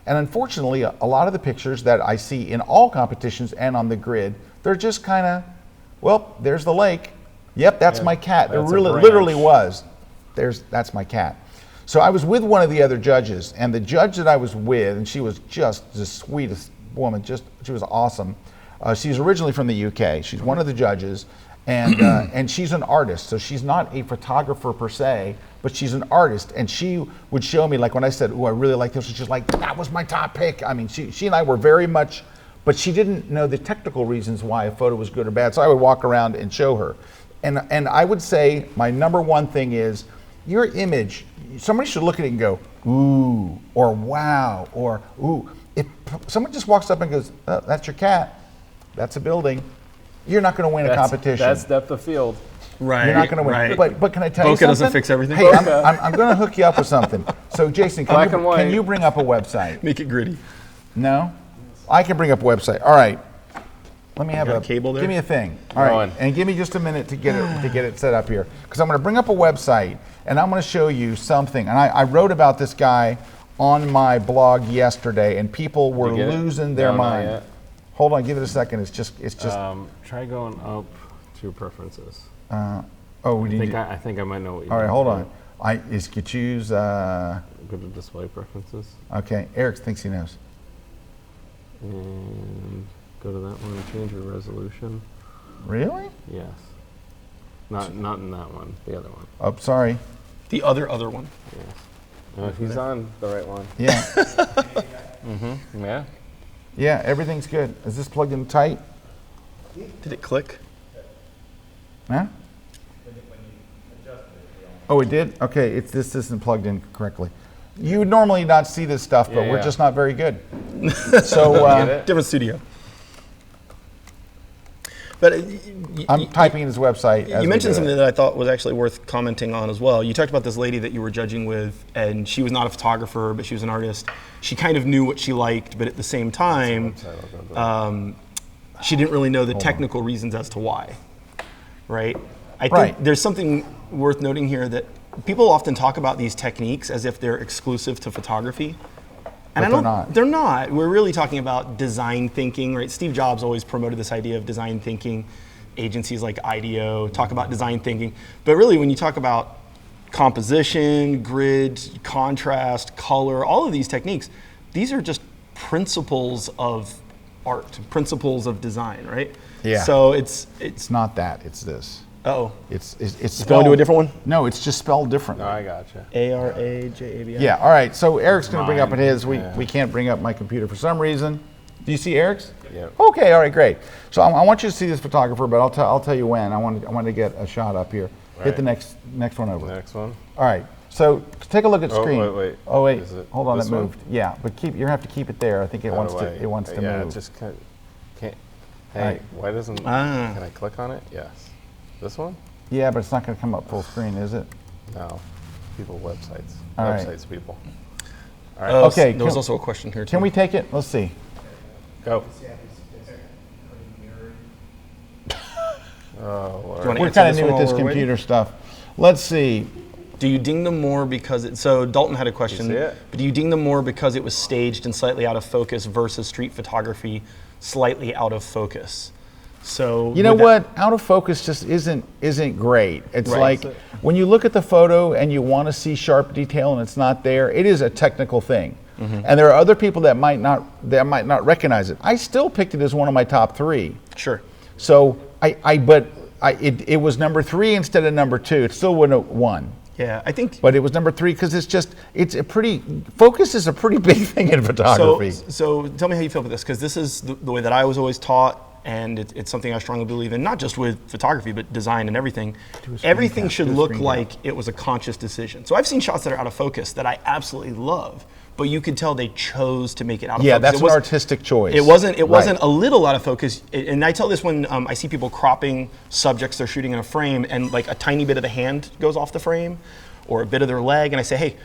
And unfortunately, a lot of the pictures that I see in all competitions and on the grid, they're just kind of, well, there's the lake. Yep, that's my cat. There that's a really, branch. literally was. That's my cat. So I was with one of the other judges, and the judge that I was with, and she was just the sweetest woman. She was awesome. She's originally from the UK. She's one of the judges, and she's an artist. So she's not a photographer per se, but she's an artist. And she would show me, like when I said, "Oh, I really like this," she's like, "That was my top pick." I mean, she and I were very much but she didn't know the technical reasons why a photo was good or bad. So I would walk around and show her. And I would say my number one thing is your image, somebody should look at it and go, ooh, or wow, or ooh. If someone just walks up and goes, oh, that's your cat, that's a building, you're not going to win a competition. That's depth of field. Right. You're not going to win. Right. But can I tell you Bokeh something? doesn't fix everything. Hey, I'm going to hook you up with something. So Jason, can you bring up a website? Make it gritty. No? I can bring up a website. All right. Let me have got a cable there? Give me a thing. All right. And give me just a minute to get it set up here. Because I'm going to bring up a website and I'm going to show you something. And I wrote about this guy on my blog yesterday and people were losing their mind. Not yet. Hold on, give it a second. It's just Try going up to preferences. I think I might know what you All right, mean. hold on. You could choose Go to display preferences okay, Erik thinks he knows. and go to that one. Change your resolution. Really? Yes. Not in that one. The other one. Oh, sorry. The other one. Yes. No, he's on the right one. Yeah. Yeah. Yeah, everything's good. Is this plugged in tight? Did it click? Huh? Oh, it did? Okay, this isn't plugged in correctly. You would normally not see this stuff, but we're just not very good. So Different studio. But I'm typing in his website. you mentioned something that I thought was actually worth commenting on as well. You talked about this lady that you were judging with, and she was not a photographer, but she was an artist. She kind of knew what she liked, but at the same time, she didn't really know the technical reasons as to why, right? I think there's something worth noting here that people often talk about these techniques as if they're exclusive to photography. And they're not. We're really talking about design thinking, right? Steve Jobs always promoted this idea of design thinking. Agencies like IDEO talk about design thinking. But really, when you talk about composition, grid, contrast, color, all of these techniques, these are just principles of art, principles of design, right? Yeah. So it's not that, it's this. Oh. It's going to a different one? No, it's just spelled differently. No, I gotcha. ARAJABI. Yeah, all right. So Erik's going to bring up in his. We can't bring up my computer for some reason. Do you see Erik's? Yeah. Okay, all right, great. So I want you to see this photographer, but I'll tell you when. I want to get a shot up here. Right. Hit the next one over. Next one. All right. So take a look at the screen. Wait. Oh wait. Hold on, this it moved. one? Yeah, but you're gonna have to keep it there. I think it wants to Yeah, move. just can't. Hey, Right. why doesn't? Can I click on it? Yes. This one? Yeah, but it's not gonna come up full screen, is it? No. People websites. All right. Websites people. All right. Okay. There was also a question here too. Can we take it? Let's see. Go. Oh, Lord. We're kind of new at this computer stuff. Let's see. Do you ding them more because so Dalton had a question, You see it? but do you ding them more because it was staged and slightly out of focus versus street photography slightly out of focus? So You know what? Out of focus just isn't great. It's Right. like when you look at the photo and you want to see sharp detail and it's not there, it is a technical thing. And there are other people that might not recognize it. I still picked it as one of my top 3. Sure. So it was number 3 instead of number 2. It still wouldn't have won. Yeah, I think. But it was number 3 because focus is a pretty big thing in photography. So tell me how you feel about this, because this is the way that I was always taught, and it's something I strongly believe in, not just with photography, but design and everything. Everything should look like it was a conscious decision. So I've seen shots that are out of focus that I absolutely love, but you could tell they chose to make it out of focus. Yeah, that's an artistic choice. It wasn't a little out of focus. And I tell this when I see people cropping subjects they're shooting in a frame, and like a tiny bit of the hand goes off the frame, or a bit of their leg, and I say, hey,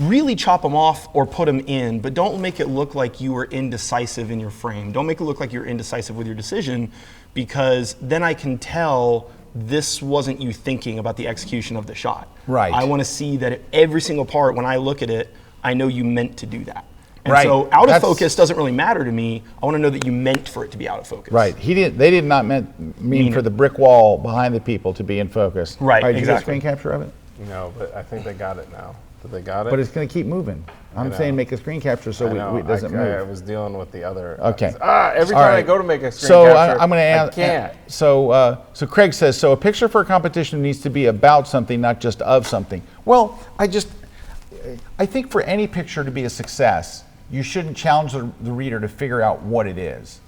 really chop them off or put them in, but don't make it look like you were indecisive in your frame. Don't make it look like you're indecisive with your decision, because then I can tell this wasn't you thinking about the execution of the shot. Right. I want to see that every single part, when I look at it, I know you meant to do that. And Right. so out of focus doesn't really matter to me. I want to know that you meant for it to be out of focus. Right. They did not mean for the brick wall behind the people to be in focus. Right, All right, did you get a exactly. screen capture of it? No, but I think they got it now. Did they got it? But it's going to keep moving. I'm know. saying make a screen capture so I know. it doesn't I move. was dealing with the other. Okay. Every All time I right. go to make a screen So capture, I'm going to ask. I can't. So Craig says, so a picture for a competition needs to be about something, not just of something. Well, I think for any picture to be a success, you shouldn't challenge the reader to figure out what it is.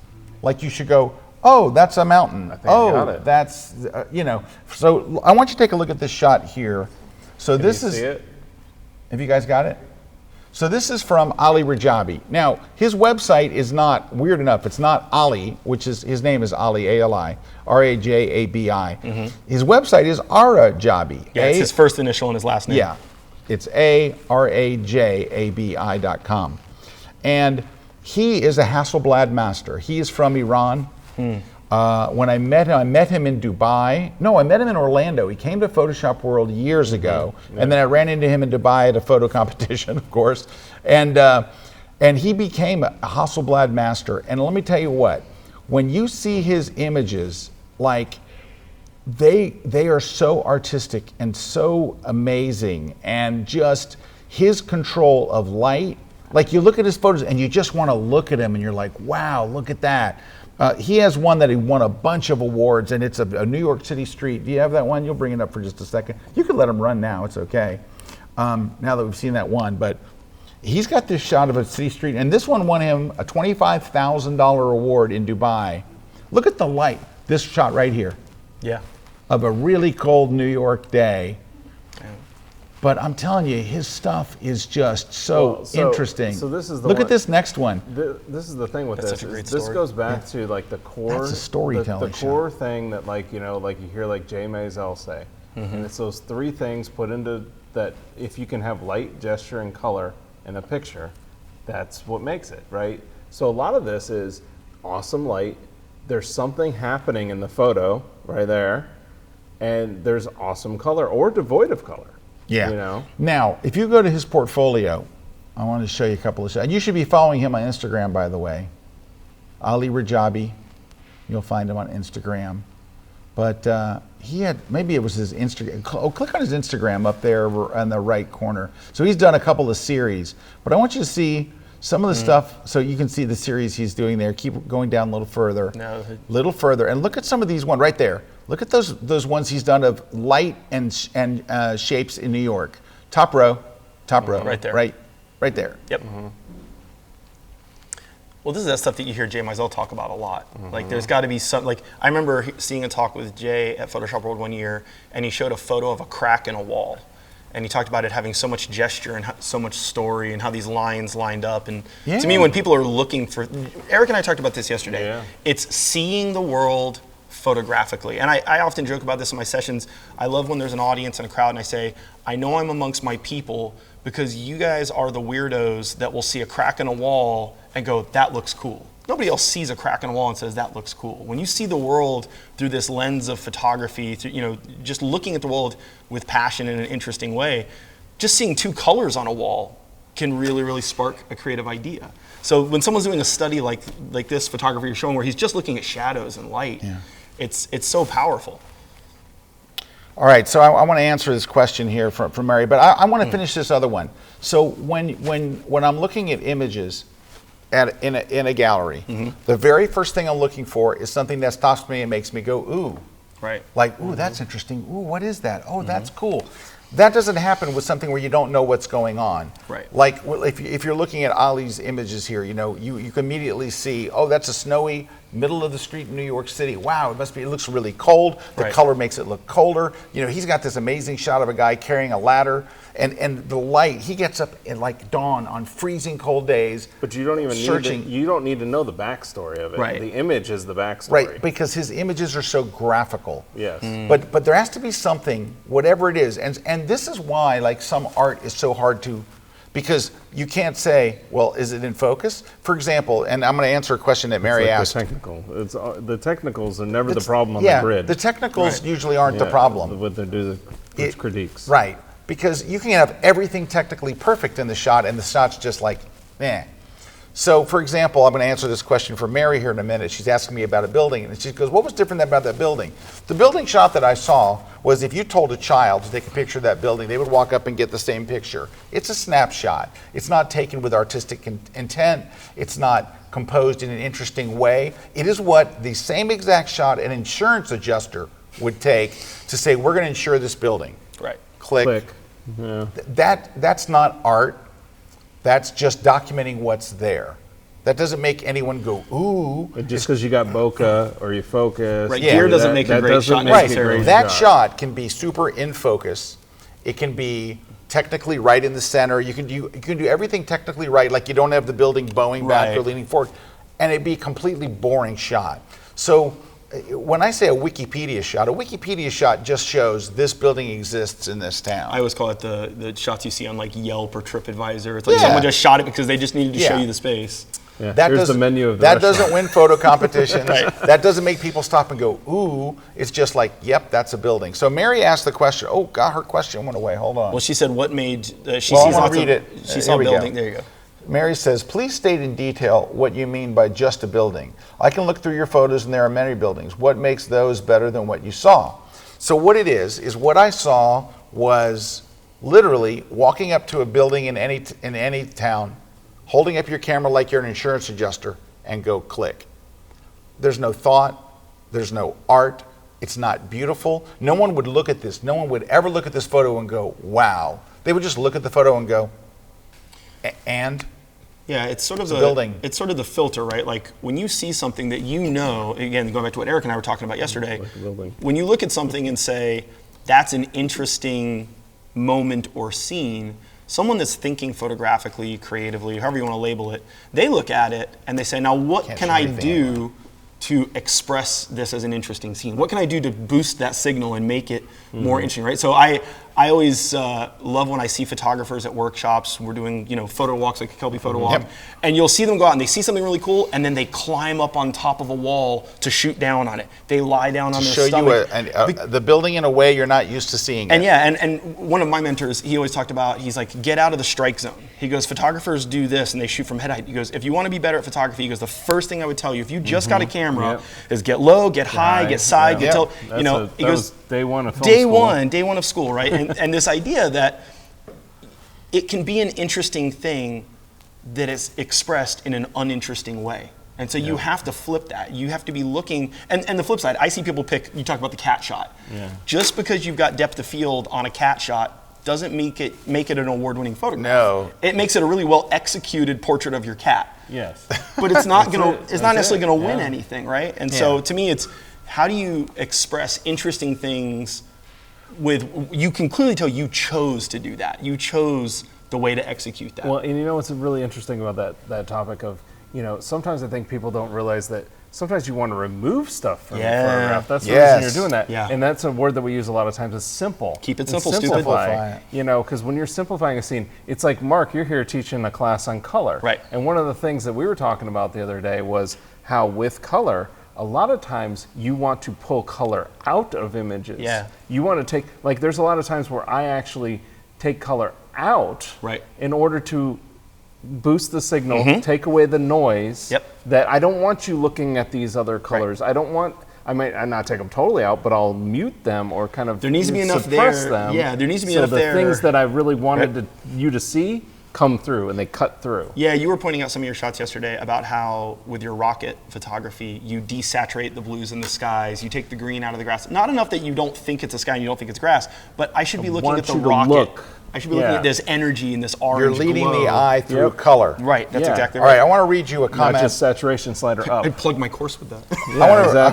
Like you should go, oh, that's a mountain. I think I got it. That's, So I want you to take a look at this shot here. So Can this you is, see it? have you guys got it? So this is from Ali Rajabi. Now, his website is not, weird enough, it's not Ali, which is, his name is Ali, A-L-I, R-A-J-A-B-I. His website is Arajabi. Yeah, it's his first initial and his last name. Yeah, it's ARAJABI.com. And he is a Hasselblad master. He is from Iran. When I met him in Dubai. No, I met him in Orlando. He came to Photoshop World years ago, and then I ran into him in Dubai at a photo competition, of course, and he became a Hasselblad master. And let me tell you what, when you see his images, like they are so artistic and so amazing, and just his control of light. Like you look at his photos and you just want to look at him, and you're like, wow, look at that. He has one that he won a bunch of awards, and it's a New York City street. Do you have that one? You'll bring it up for just a second. You could let him run now. It's okay. Now that we've seen that one. But he's got this shot of a city street, and this one won him a $25,000 award in Dubai. Look at the light. This shot right here. Yeah. Of a really cold New York day. But I'm telling you, his stuff is just so interesting. So this is the Look one, at this next one. This is the thing with That's this. such a great This story. goes back to like the core. That's a storytelling The core thing that like you hear like Jay Maisel say, and it's those three things put into that. If you can have light, gesture, and color in a picture, that's what makes it, right? So a lot of this is awesome light. There's something happening in the photo right there, and there's awesome color or devoid of color. Yeah. You know? Now, if you go to his portfolio, I want to show you a couple of shots. And you should be following him on Instagram, by the way. Ali Rajabi. You'll find him on Instagram. But he had, maybe it was his Instagram. Oh, click on his Instagram up there on the right corner. So he's done a couple of series. But I want you to see some of the stuff, so you can see the series he's doing there. Keep going down a little further. Little further. And look at some of these ones right there. Look at those ones he's done of light and shapes in New York. Top row. Right there. Right there. Yep. Well, this is that stuff that you hear Jay Maisel talk about a lot. Like, there's got to be some, like, I remember seeing a talk with Jay at Photoshop World one year, and he showed a photo of a crack in a wall. And he talked about it having so much gesture and so much story and how these lines lined up. And to me, when people are looking for, Erik and I talked about this yesterday. Yeah. It's seeing the world photographically. And I often joke about this in my sessions. I love when there's an audience and a crowd and I say, I know I'm amongst my people because you guys are the weirdos that will see a crack in a wall and go, that looks cool. Nobody else sees a crack in a wall and says, that looks cool. When you see the world through this lens of photography, through, just looking at the world with passion in an interesting way, just seeing two colors on a wall can really, really spark a creative idea. So when someone's doing a study like this photography you're showing where he's just looking at shadows and light, it's so powerful. All right, so I want to answer this question here from Mary, but I want to finish this other one. So when I'm looking at images in a gallery, the very first thing I'm looking for is something that stops me and makes me go, ooh. Right. Like, ooh, that's interesting. Ooh, what is that? Oh, that's cool. That doesn't happen with something where you don't know what's going on. Right. Like if you're looking at Ali's images here, you can immediately see, oh, that's a snowy middle of the street in New York City. Wow, it looks really cold. The color makes it look colder. He's got this amazing shot of a guy carrying a ladder and the light, he gets up at like dawn on freezing cold days. But you don't even need to know the backstory of it. Right. The image is the backstory. Right, because his images are so graphical. Yes. But there has to be something, whatever it is, and this is why like some art is so hard to, because you can't say, well, is it in focus? For example, and I'm going to answer a question that Mary asked. The technical. The technicals are never the problem on the grid. The technicals usually aren't the problem. What they do, the critiques. Right, because you can have everything technically perfect in the shot, and the shot's just like, eh. So, for example, I'm going to answer this question for Mary here in a minute. She's asking me about a building, and she goes, what was different about that building? The building shot that I saw was if you told a child to take a picture of that building, they would walk up and get the same picture. It's a snapshot. It's not taken with artistic intent. It's not composed in an interesting way. It is what the same exact shot an insurance adjuster would take to say, we're going to insure this building. Right. Click. Yeah. That's not art. That's just documenting what's there. That doesn't make anyone go, ooh. Just because you got bokeh or you focus. Right, gear doesn't make a great shot necessarily. That shot can be super in focus. It can be technically right in the center. You can do everything technically right, like you don't have the building bowing back or leaning forward, and it'd be a completely boring shot. So when I say a Wikipedia shot just shows this building exists in this town. I always call it the shots you see on like Yelp or TripAdvisor. It's like someone just shot it because they just needed to show you the space. Yeah. Here's the menu of the That restaurant. doesn't win photo competitions. That doesn't make people stop and go, ooh. It's just like, yep, that's a building. So Mary asked the question. Oh, God, her question went away. Hold on. Well, she said what made, I want to read it. She saw a building. There you go. Mary says, please state in detail what you mean by just a building. I can look through your photos and there are many buildings. What makes those better than what you saw? So what it is what I saw was literally walking up to a building in any town, holding up your camera like you're an insurance adjuster, and go click. There's no thought, there's no art, it's not beautiful. No one would look at this. No one would ever look at this photo and go, wow. They would just look at the photo and go, and? Yeah, it's sort of the building. It's sort of the filter, right? Like when you see something that you know, again, going back to what Erik and I were talking about yesterday, when you look at something and say, that's an interesting moment or scene, someone that's thinking photographically, creatively, however you want to label it, they look at it and they say, now what can I do to express this as an interesting scene? What can I do to boost that signal and make it more interesting, right? So I always love when I see photographers at workshops. We're doing, photo walks, like a Kelby photo walk, and you'll see them go out and they see something really cool, and then they climb up on top of a wall to shoot down on it. They lie down on their stomach. Show you the building in a way you're not used to seeing it. And one of my mentors, he always talked about, he's like, get out of the strike zone. He goes, photographers do this and they shoot from head height. He goes, if you want to be better at photography, he goes, the first thing I would tell you, if you just got a camera, is get low, get high, get side, get tilt. He goes, day one of film school. Day one of school, right? And this idea that it can be an interesting thing that is expressed in an uninteresting way. And so you have to flip that. You have to be looking, and the flip side, I see people pick, you talk about the cat shot. Yeah. Just because you've got depth of field on a cat shot doesn't make it an award-winning photograph. No. It makes it a really well-executed portrait of your cat. Yes. But it's not not necessarily gonna win anything, right? And so to me it's, how do you express interesting things you can clearly tell you chose to do that. You chose the way to execute that. Well, and you know what's really interesting about that topic of, sometimes I think people don't realize that sometimes you want to remove stuff from the photograph. That's the reason you're doing that. Yeah. And that's a word that we use a lot of times, is simple. Keep it simple, simplify. Because when you're simplifying a scene, it's like, Mark, you're here teaching a class on color. Right. And one of the things that we were talking about the other day was how with color, a lot of times you want to pull color out of images. Yeah. You want to take, there's a lot of times where I actually take color out in order to boost the signal, take away the noise. That I don't want you looking at these other colors. I might not take them totally out, but I'll mute them or kind of there needs to be enough suppress there. them. Yeah, there needs to be enough there. So the things that I really wanted you to see come through, and they cut through. Yeah, you were pointing out some of your shots yesterday about how with your rocket photography, you desaturate the blues in the skies, you take the green out of the grass. Not enough that you don't think it's a sky and you don't think it's grass, but I should be looking at the rocket. I should be looking at this energy and this orange You're leading glow. the eye through color. Right, that's exactly right. All right, I want to read you a comment. Not just saturation slider up. I plugged my course with that. I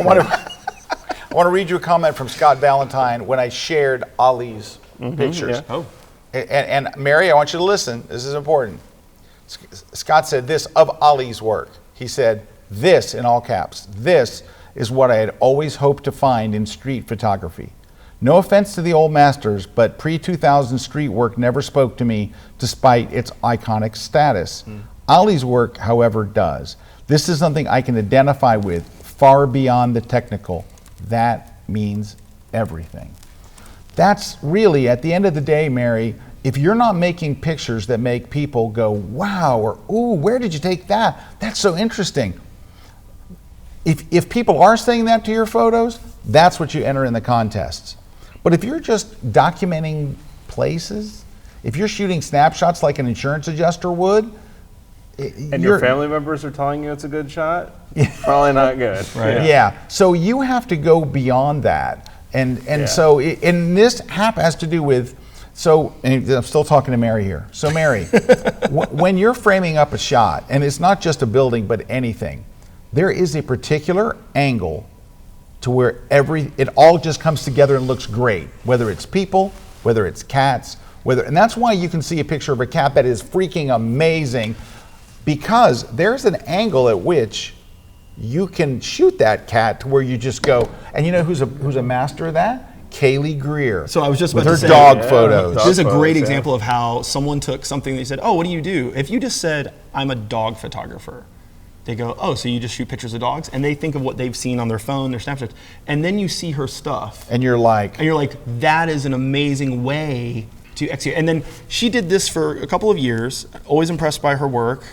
want to read you a comment from Scott Valentine when I shared Ollie's pictures. Oh. And Mary, I want you to listen. This is important. Scott said this of Ollie's work. He said, this, in all caps, this is what I had always hoped to find in street photography. No offense to the old masters, but pre-2000 street work never spoke to me despite its iconic status. Ollie's work, however, does. This is something I can identify with far beyond the technical. That means everything. That's really, at the end of the day, Mary, if you're not making pictures that make people go, wow, or ooh, where did you take that? That's so interesting. If people are saying that to your photos, that's what you enter in the contests. But if you're just documenting places, if you're shooting snapshots like an insurance adjuster would, and your family members are telling you it's a good shot, probably not good. Right. Yeah. So you have to go beyond that. And so this has to do with So, and I'm still talking to Mary here. So Mary, when you're framing up a shot, and it's not just a building, but anything, there is a particular angle to where it all just comes together and looks great, whether it's people, whether it's cats, and that's why you can see a picture of a cat that is freaking amazing, because there's an angle at which you can shoot that cat to where you just go, and you know who's a master of that? Kaylee Greer. So I was just with about her to say, dog photos. This is a great yeah. example of how someone took something they said, oh, what do you do? If you just said, I'm a dog photographer, they go, oh, so you just shoot pictures of dogs? And they think of what they've seen on their phone, their Snapchats, and then you see her stuff. And you're like, that is an amazing way to execute. And then she did this for a couple of years, always impressed by her work.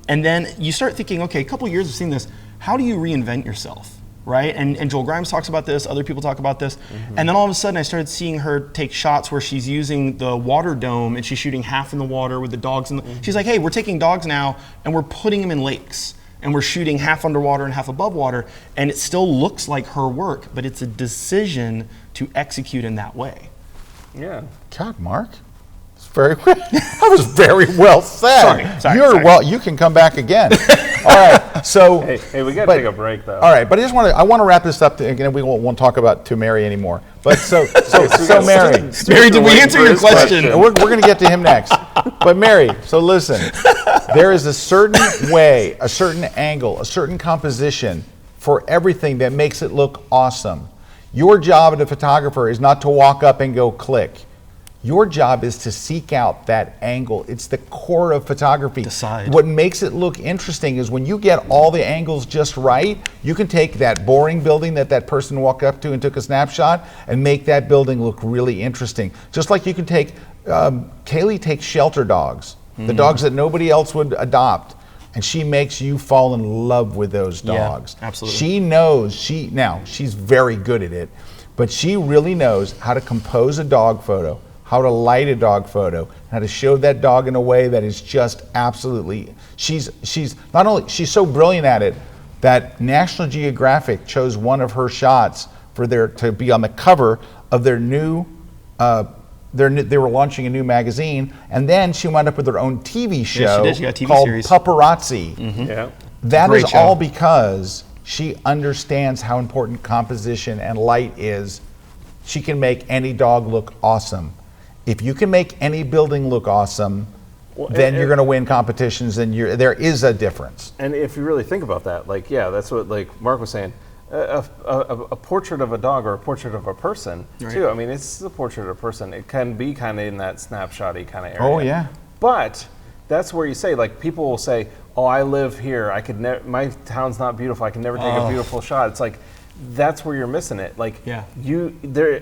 And then you start thinking, okay, a couple of years of seeing this, how do you reinvent yourself, right? And Joel Grimes talks about this, other people talk about this. Mm-hmm. And then all of a sudden I started seeing her take shots where she's using the water dome and she's shooting half in the water with the dogs in the, she's like, hey, we're taking dogs now and we're putting them in lakes. And we're shooting half underwater and half above water, and it still looks like her work, but it's a decision to execute in that way. Yeah. God, Mark, that was very well said. Sorry. You can come back again. All right, so Hey, we got to take a break though. All right, but I want to wrap this up. Again, we won't talk about to Mary anymore. But so Mary, did we answer your question? We're going to get to him next. But Mary, so listen, there is a certain way, a certain angle, a certain composition for everything that makes it look awesome. Your job as a photographer is not to walk up and go click. Your job is to seek out that angle. It's the core of photography. Decide. What makes it look interesting is when you get all the angles just right, you can take that boring building that person walked up to and took a snapshot and make that building look really interesting. Just like you can take, Kaylee takes shelter dogs, the dogs that nobody else would adopt, and she makes you fall in love with those dogs. Yeah, absolutely. She knows, she's very good at it, but she really knows how to compose a dog photo, how to light a dog photo, how to show that dog in a way that is just absolutely, she's so brilliant at it that National Geographic chose one of her shots to be on the cover of their new, they were launching a new magazine, and then she wound up with her own TV show Yeah, she did. She got a TV called series. Paparazzi. Yeah. That Great is show. all because she understands how important composition and light is. She can make any dog look awesome. If you can make any building look awesome, then you're going to win competitions, and there is a difference. And if you really think about that, that's what Mark was saying, a portrait of a dog or a portrait of a person, too. I mean, it's a portrait of a person. It can be kind of in that snapshot-y kind of area. Oh, yeah. But that's where you say, people will say, oh, I live here. My town's not beautiful. I can never take a beautiful shot. It's like, that's where you're missing it.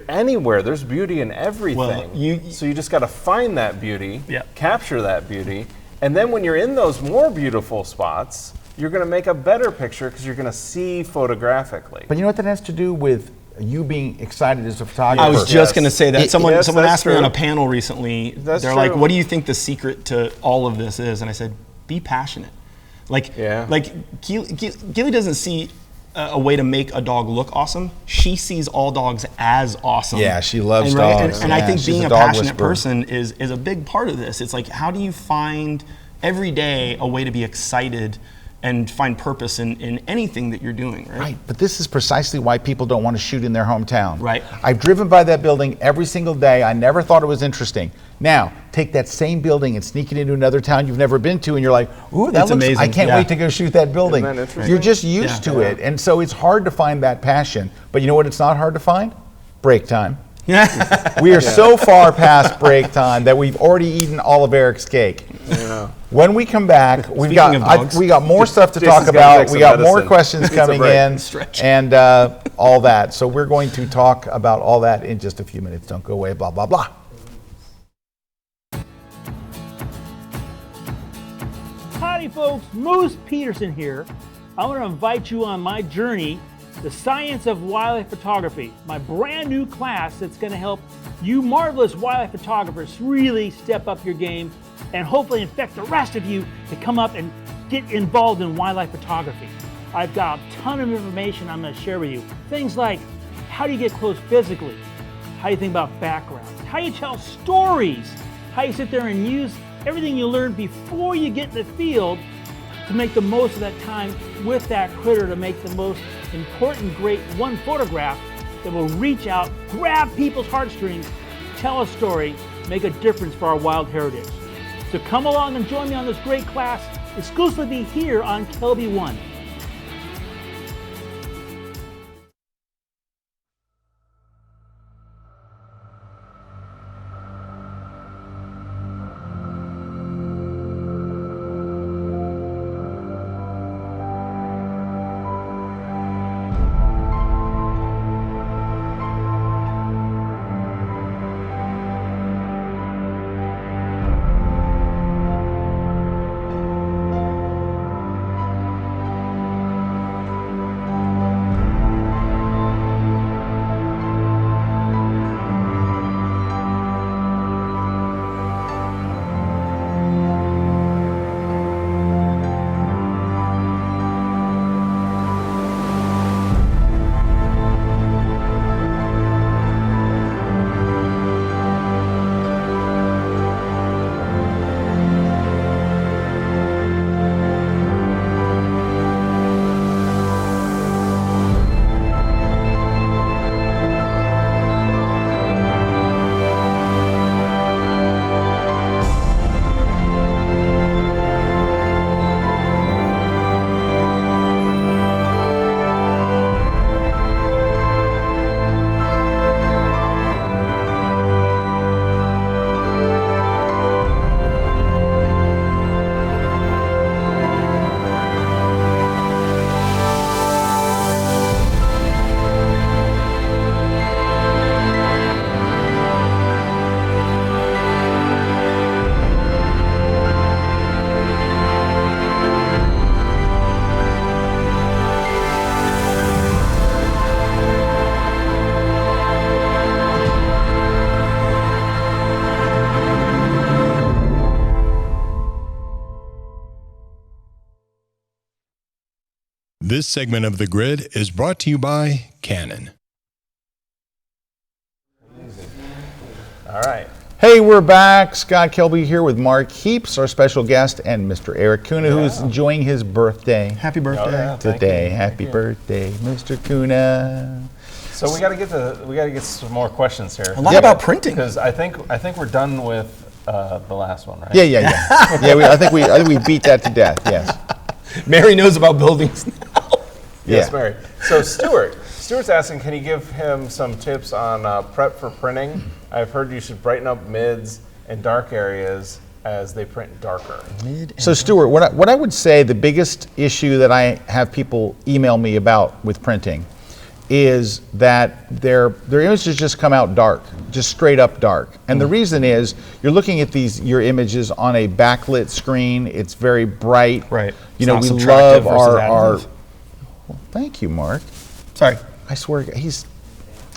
Anywhere, there's beauty in everything. So you just got to find that beauty, capture that beauty, and then when you're in those more beautiful spots, you're going to make a better picture because you're going to see photographically. But you know what that has to do with you being excited as a photographer? I was just going to say that. Someone asked me on a true. panel recently, they're like, what do you think the secret to all of this is? And I said, be passionate. Keely doesn't see a way to make a dog look awesome. She sees all dogs as awesome. Yeah, she loves dogs. And I think being a passionate person is a big part of this. It's like, how do you find every day a way to be excited and find purpose in anything that you're doing, right? Right, but this is precisely why people don't want to shoot in their hometown. Right. I've driven by that building every single day. I never thought it was interesting. Now, take that same building and sneak it into another town you've never been to, and you're like, ooh, that looks amazing. I can't wait to go shoot that building. Isn't that interesting? You're just used to it, and so it's hard to find that passion. But you know what it's not hard to find? Break time. We are so far past break time that we've already eaten all of Erik's cake. Yeah. When we come back, we got more stuff to talk Jason's gotta about. take some We got more medicine. questions Needs a coming break. in, and all that. So we're going to talk about all that in just a few minutes. Don't go away. Blah blah blah. Howdy folks, Moose Peterson here. I want to invite you on my journey, The Science of Wildlife Photography, my brand new class that's going to help you marvelous wildlife photographers really step up your game and hopefully infect the rest of you to come up and get involved in wildlife photography. I've got a ton of information I'm going to share with you. Things like, how do you get close physically? how you think about backgrounds, how you tell stories, how you sit there and use everything you learned before you get in the field to make the most of that time with that critter, to make the most important, great one photograph that will reach out, grab people's heartstrings, tell a story, make a difference for our wild heritage. So come along and join me on this great class, exclusively here on Kelby One. This segment of The Grid is brought to you by Canon. All right. Hey, we're back. Scott Kelby here with Mark Heaps, our special guest, and Mr. Erik Kuna, who is enjoying his birthday Happy birthday. today. Happy birthday, Mr. Kuna. So we got to get some more questions here. A lot about printing. Because I think we're done with the last one, right? Yeah. I think we beat that to death. Yes. Mary knows about buildings now. Yes, Yeah. Mary. So Stuart's asking, can you give him some tips on prep for printing? I've heard you should brighten up mids and dark areas as they print darker. So Stuart, what I would say, the biggest issue that I have people email me about with printing is that their images just come out dark, just straight up dark. And the reason is you're looking at your images on a backlit screen. It's very bright. Right. You know, It's we not love subtractive versus our additive. well, thank you, Mark. Sorry. I swear he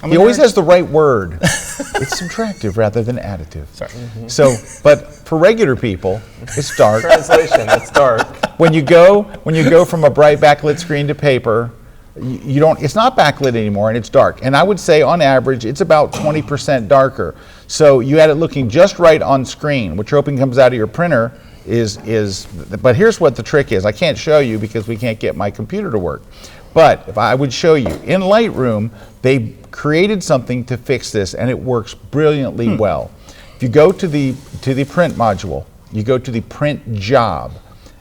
a always nerd. has the right word. It's subtractive rather than additive. Sorry. So, but for regular people, it's dark. Translation, it's dark. When you go from a bright backlit screen to paper, you don't. It's not backlit anymore, and it's dark. And I would say, on average, it's about 20% darker. So you had it looking just right on screen. What you're hoping comes out of your printer is. But here's what the trick is. I can't show you because we can't get my computer to work. But if I would show you in Lightroom, they created something to fix this, and it works brilliantly well. If you go to the print module, you go to the print job.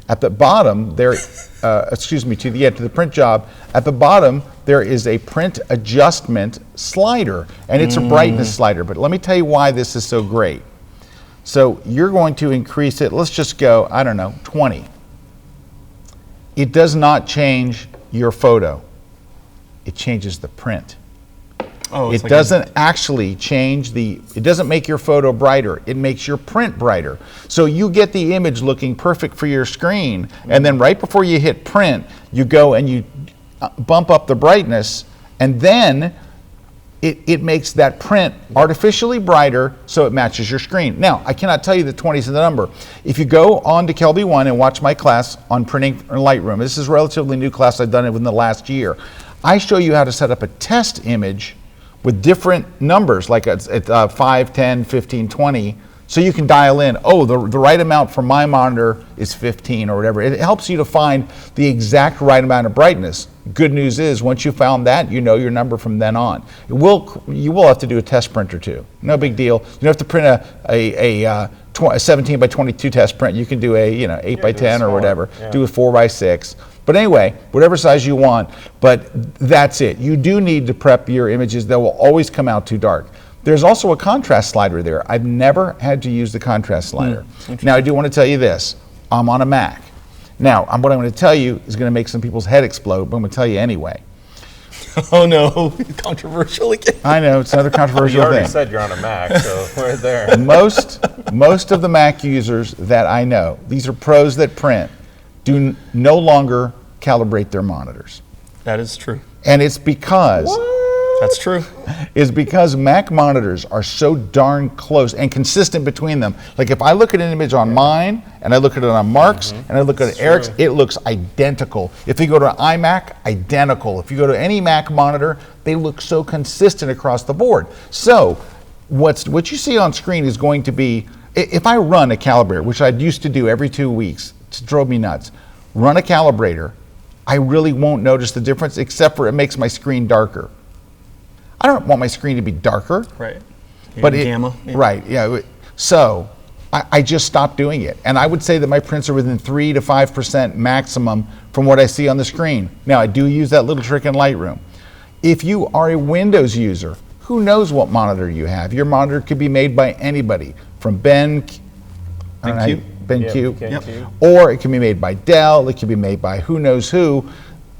At the bottom there, to the print job. At the bottom there is a print adjustment slider, and it's a brightness slider. But let me tell you why this is so great. So you're going to increase it. Let's just go, 20. It does not change your photo. It changes the print. Oh, It doesn't actually change it doesn't make your photo brighter. It makes your print brighter. So you get the image looking perfect for your screen, and then right before you hit print, you go and you bump up the brightness, and then it makes that print artificially brighter so it matches your screen. Now, I cannot tell you that 20 is the number. If you go on to Kelby One and watch my class on printing in Lightroom, this is a relatively new class, I've done it within the last year. I show you how to set up a test image with different numbers, like it's 5, 10, 15, 20, so you can dial in, oh, the right amount for my monitor is 15 or whatever. It helps you to find the exact right amount of brightness. Good news is, once you found that, you know your number from then on. You will have to do a test print or two. No big deal. You don't have to print a 17 by 22 test print. You can do a 8 by 10 or whatever. Yeah. Do a 4 by 6. But anyway, whatever size you want. But that's it. You do need to prep your images. They will always come out too dark. There's also a contrast slider there. I've never had to use the contrast slider. Now, I do want to tell you this. I'm on a Mac. Now, what I'm going to tell you is going to make some people's head explode, but I'm going to tell you anyway. Oh no, controversial again. I know, it's another controversial You already thing. said you're on a Mac, so we're there. Most of the Mac users that I know, these are pros that print, do no longer calibrate their monitors. That is true. And it's because That's true. is because Mac monitors are so darn close and consistent between them. Like if I look at an image on mine and I look at it on Mark's and I look at Eric's, it looks identical. If you go to an iMac, identical. If you go to any Mac monitor, they look so consistent across the board. So what you see on screen is going to be, if I run a calibrator, which I used to do every 2 weeks, it drove me nuts, run a calibrator, I really won't notice the difference except for it makes my screen darker. I don't want my screen to be darker. Right. But gamma. Yeah. Right, yeah. So I just stopped doing it. And I would say that my prints are within 3 to 5% maximum from what I see on the screen. Now, I do use that little trick in Lightroom. If you are a Windows user, who knows what monitor you have? Your monitor could be made by anybody, from BenQ, or it can be made by Dell, it can be made by who knows who.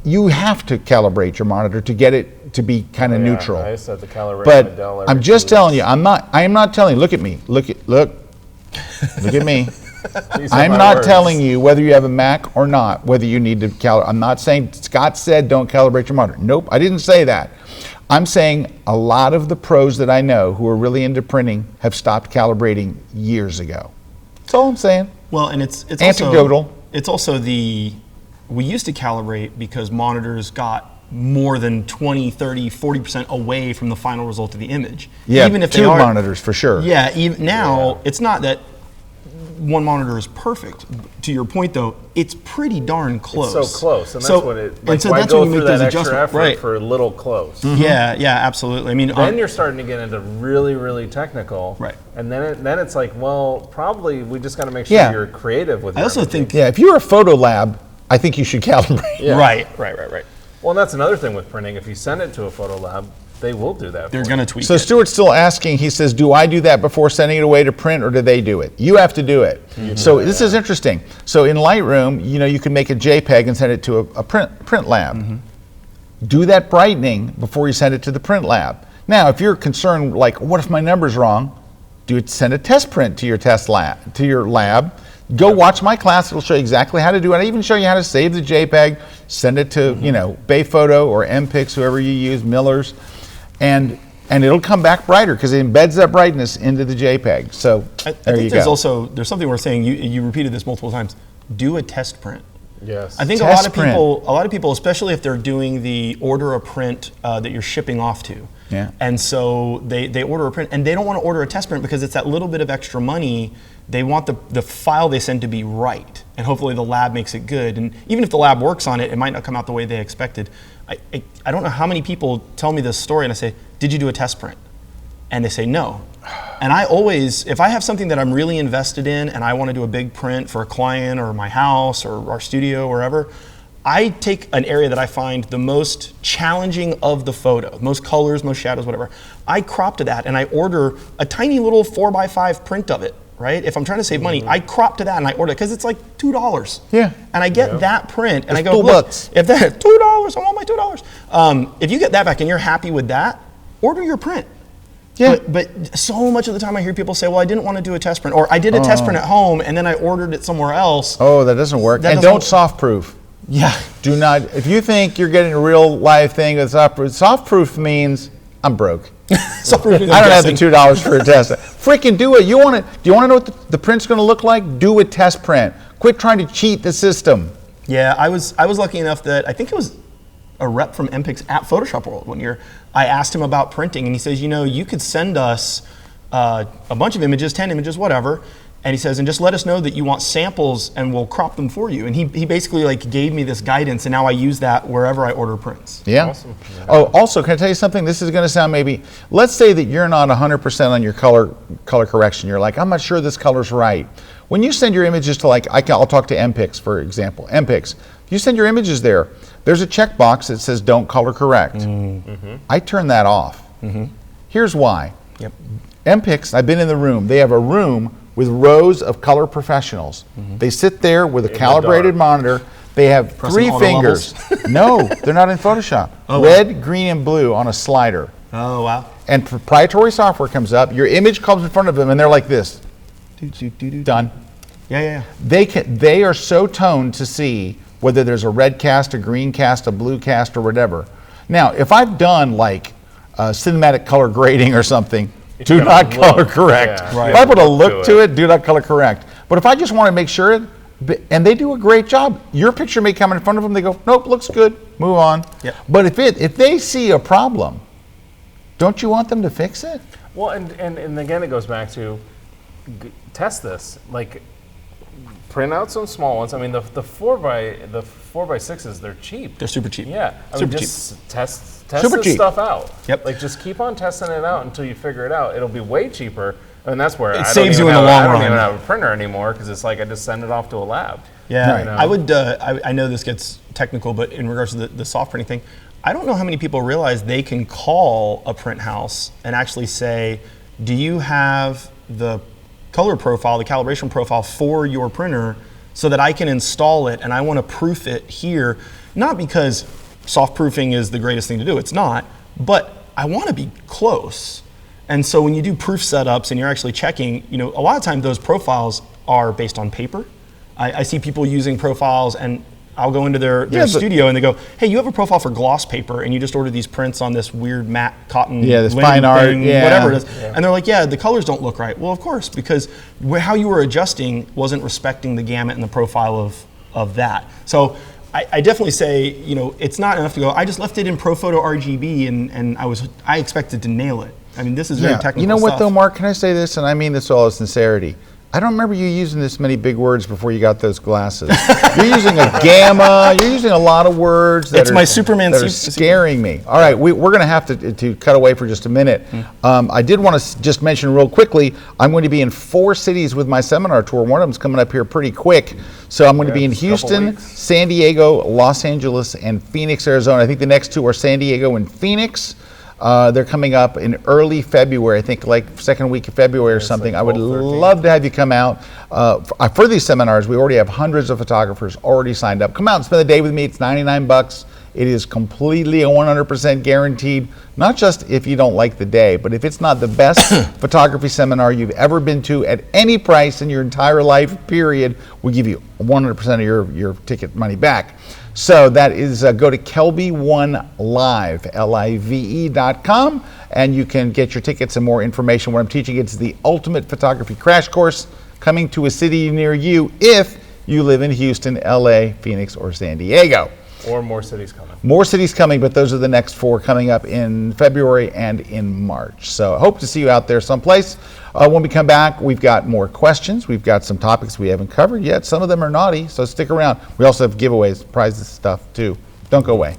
You have to calibrate your monitor to get it to be kind of neutral. I set the calibration But with Dell every I'm just 2 telling you, I am not telling you, look at me, look at me. These are I'm my not words. telling you whether you have a Mac or not, whether you need to calibrate. I'm not saying Scott said don't calibrate your monitor. Nope, I didn't say that. I'm saying a lot of the pros that I know who are really into printing have stopped calibrating years ago. That's all I'm saying. Well, and it's Anecdotal. Also we used to calibrate because monitors got more than 20, 30, 40% away from the final result of the image. Yeah, even if tube they are, monitors for sure. Yeah, even now it's not that one monitor is perfect. To your point though, it's pretty darn close. It's so close, and that's what it. Like, and so why that's go when you through make those that extra adjustments, effort right? for a little close? Yeah, absolutely. I mean, Then you're starting to get into really, really technical. Right. And then it's like, well, probably we just got to make sure Yeah. you're creative with it. I also think Yeah, if you're a photo lab, I think you should calibrate. Yeah. right. Well, and that's another thing with printing. If you send it to a photo lab, they will do that. They're for going you. to tweak So it. Stuart's still asking, he says, do I do that before sending it away to print or do they do it? You have to do it. So this is interesting. So in Lightroom, you can make a JPEG and send it to a print lab. Do that brightening before you send it to the print lab. Now, if you're concerned, like, what if my number's wrong? Send a test print to your lab. Go watch my class. It'll show you exactly how to do it. I even show you how to save the JPEG, send it to, Bayphoto or MPix, whoever you use, Miller's, and it'll come back brighter because it embeds that brightness into the JPEG. So I there you think go. there's something we're saying. You repeated this multiple times. Do a test print. Yes. I think a lot of people, especially if they're doing the order a print that you're shipping off to. Yeah. And so they order a print and they don't want to order a test print because it's that little bit of extra money. They want the file they send to be right, and hopefully the lab makes it good. And even if the lab works on it, it might not come out the way they expected. I don't know how many people tell me this story and I say, did you do a test print? And they say no. And I always, if I have something that I'm really invested in and I want to do a big print for a client or my house or our studio or wherever, I take an area that I find the most challenging of the photo, most colors, most shadows, whatever. I crop to that and I order a tiny little 4x5 print of it, right? If I'm trying to save money, I crop to that and I order it because it's like $2. Yeah. And I get that print and It's I go, $2. look, if that $2, I want my $2. If you get that back and you're happy with that, order your print. Yeah. But so much of the time I hear people say, well, I didn't want to do a test print, or I did a test print at home and then I ordered it somewhere else. Oh, that doesn't work. That And doesn't- don't soft proof. Yeah. Do not, if you think you're getting a real live thing with soft proof means I'm broke. Softproof is I don't have the guessing. $2 for a test. Freaking do it. Do you want to know what the print's going to look like? Do a test print. Quit trying to cheat the system. Yeah, I was lucky enough that I think it was a rep from MPix at Photoshop World one year. I asked him about printing, and he says, you could send us a bunch of images, 10 images, whatever. And he says, and just let us know that you want samples and we'll crop them for you. And he basically like gave me this guidance, and now I use that wherever I order prints. Yeah. Awesome. Oh, also, can I tell you something? This is going to sound maybe, let's say that you're not 100% on your color correction. You're like, I'm not sure this color's right. When you send your images to I'll talk to MPix, for example. MPix, if you send your images there, there's a checkbox that says don't color correct. Mm-hmm. I turn that off. Mm-hmm. Here's why. Yep. MPix, I've been in the room. They have a room with rows of color professionals. Mm-hmm. They sit there with a calibrated monitor. They have Pressing 3 fingers. No, they're not in Photoshop. Oh, red, green, and blue on a slider. Oh, wow. And proprietary software comes up. Your image comes in front of them, and they're like this. Done. Yeah. They are so toned to see whether there's a red cast, a green cast, a blue cast, or whatever. Now, if I've done like cinematic color grading or something, do not color correct. Yeah. If I put a look to it, do not color correct. But if I just want to make sure and they do a great job, your picture may come in front of them, they go, nope, looks good, move on. Yep. But if they see a problem, don't you want them to fix it? Well, and again, it goes back to test this. Like, print out some small ones. I mean, the 4x6s, they're cheap. They're super cheap. Yeah, I Super mean, just test Super this cheap. stuff out. Yep. Like, just keep on testing it out until you figure it out. It'll be way cheaper, and that's where I saves don't you in the long I don't run. even have a printer anymore because it's like I just send it off to a lab. Yeah, You know? I would. I know this gets technical, but in regards to the soft printing thing, I don't know how many people realize they can call a print house and actually say, "Do you have the color profile, the calibration profile for your printer, so that I can install it and I want to proof it here?" Not because soft proofing is the greatest thing to do. It's not, but I want to be close. And so when you do proof setups and you're actually checking, a lot of times those profiles are based on paper. I see people using profiles, and I'll go into their studio and they go, "Hey, you have a profile for gloss paper, and you just ordered these prints on this weird matte cotton, this linen fine art, thing, whatever it is." Yeah. And they're like, "Yeah, the colors don't look right." Well, of course, because how you were adjusting wasn't respecting the gamut and the profile of that. So I definitely say, it's not enough to go, I just left it in ProPhoto RGB and I expected to nail it. I mean, this is very technical You know what stuff. though, Mark? Can I say this? And I mean this all with sincerity. I don't remember you using this many big words before you got those glasses. You're using a gamma. You're using a lot of words that It's my Superman that are scaring me. All right, we're going to have to cut away for just a minute. I did want to just mention real quickly, I'm going to be in 4 cities with my seminar tour. One of them's coming up here pretty quick. So I'm going to be in Houston, San Diego, Los Angeles, and Phoenix, Arizona. I think the next 2 are San Diego and Phoenix. They're coming up in early February, I think like second week of February or something. like I would 12, 13. love to have you come out. For these seminars, we already have hundreds of photographers already signed up. Come out and spend the day with me. It's $99. It is completely a 100% guaranteed, not just if you don't like the day, but if it's not the best photography seminar you've ever been to at any price in your entire life, period, we'll give you 100% of your ticket money back. So that is, go to Kelby1Live, Live.com, and you can get your tickets and more information. What I'm teaching, it's the ultimate photography crash course coming to a city near you if you live in Houston, LA, Phoenix, or San Diego. Or more cities coming. More cities coming, but those are the next 4 coming up in February and in March. So I hope to see you out there someplace. When we come back, we've got more questions. We've got some topics we haven't covered yet. Some of them are naughty, so stick around. We also have giveaways, prizes, stuff too. Don't go away.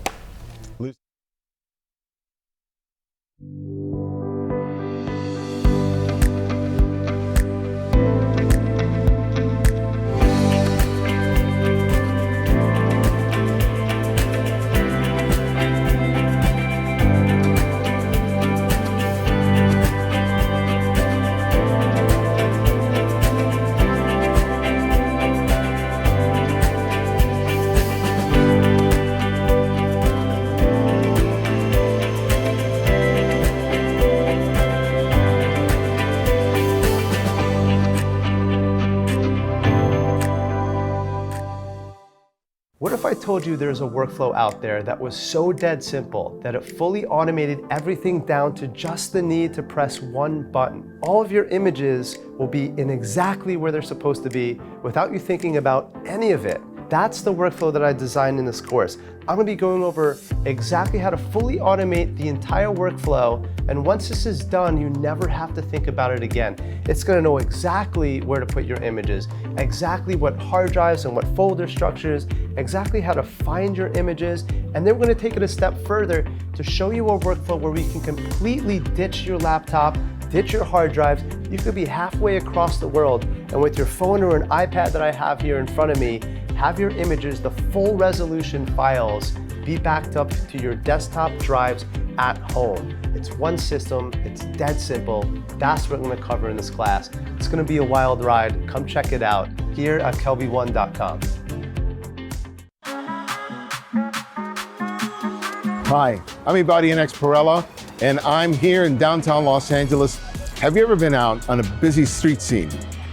What if I told you there's a workflow out there that was so dead simple that it fully automated everything down to just the need to press one button? All of your images will be in exactly where they're supposed to be without you thinking about any of it. That's the workflow that I designed in this course. I'm gonna be going over exactly how to fully automate the entire workflow, and once this is done, you never have to think about it again. It's gonna know exactly where to put your images, exactly what hard drives and what folder structures, exactly how to find your images, and then we're gonna take it a step further to show you a workflow where we can completely ditch your laptop, ditch your hard drives. You could be halfway across the world, and with your phone or an iPad that I have here in front of me, have your images, the full resolution files, be backed up to your desktop drives at home. It's one system, it's dead simple. That's what I'm gonna cover in this class. It's gonna be a wild ride. Come check it out here at kelby1.com. Hi, I'm Ibadianex Perella, and I'm here in downtown Los Angeles. Have you ever been out on a busy street scene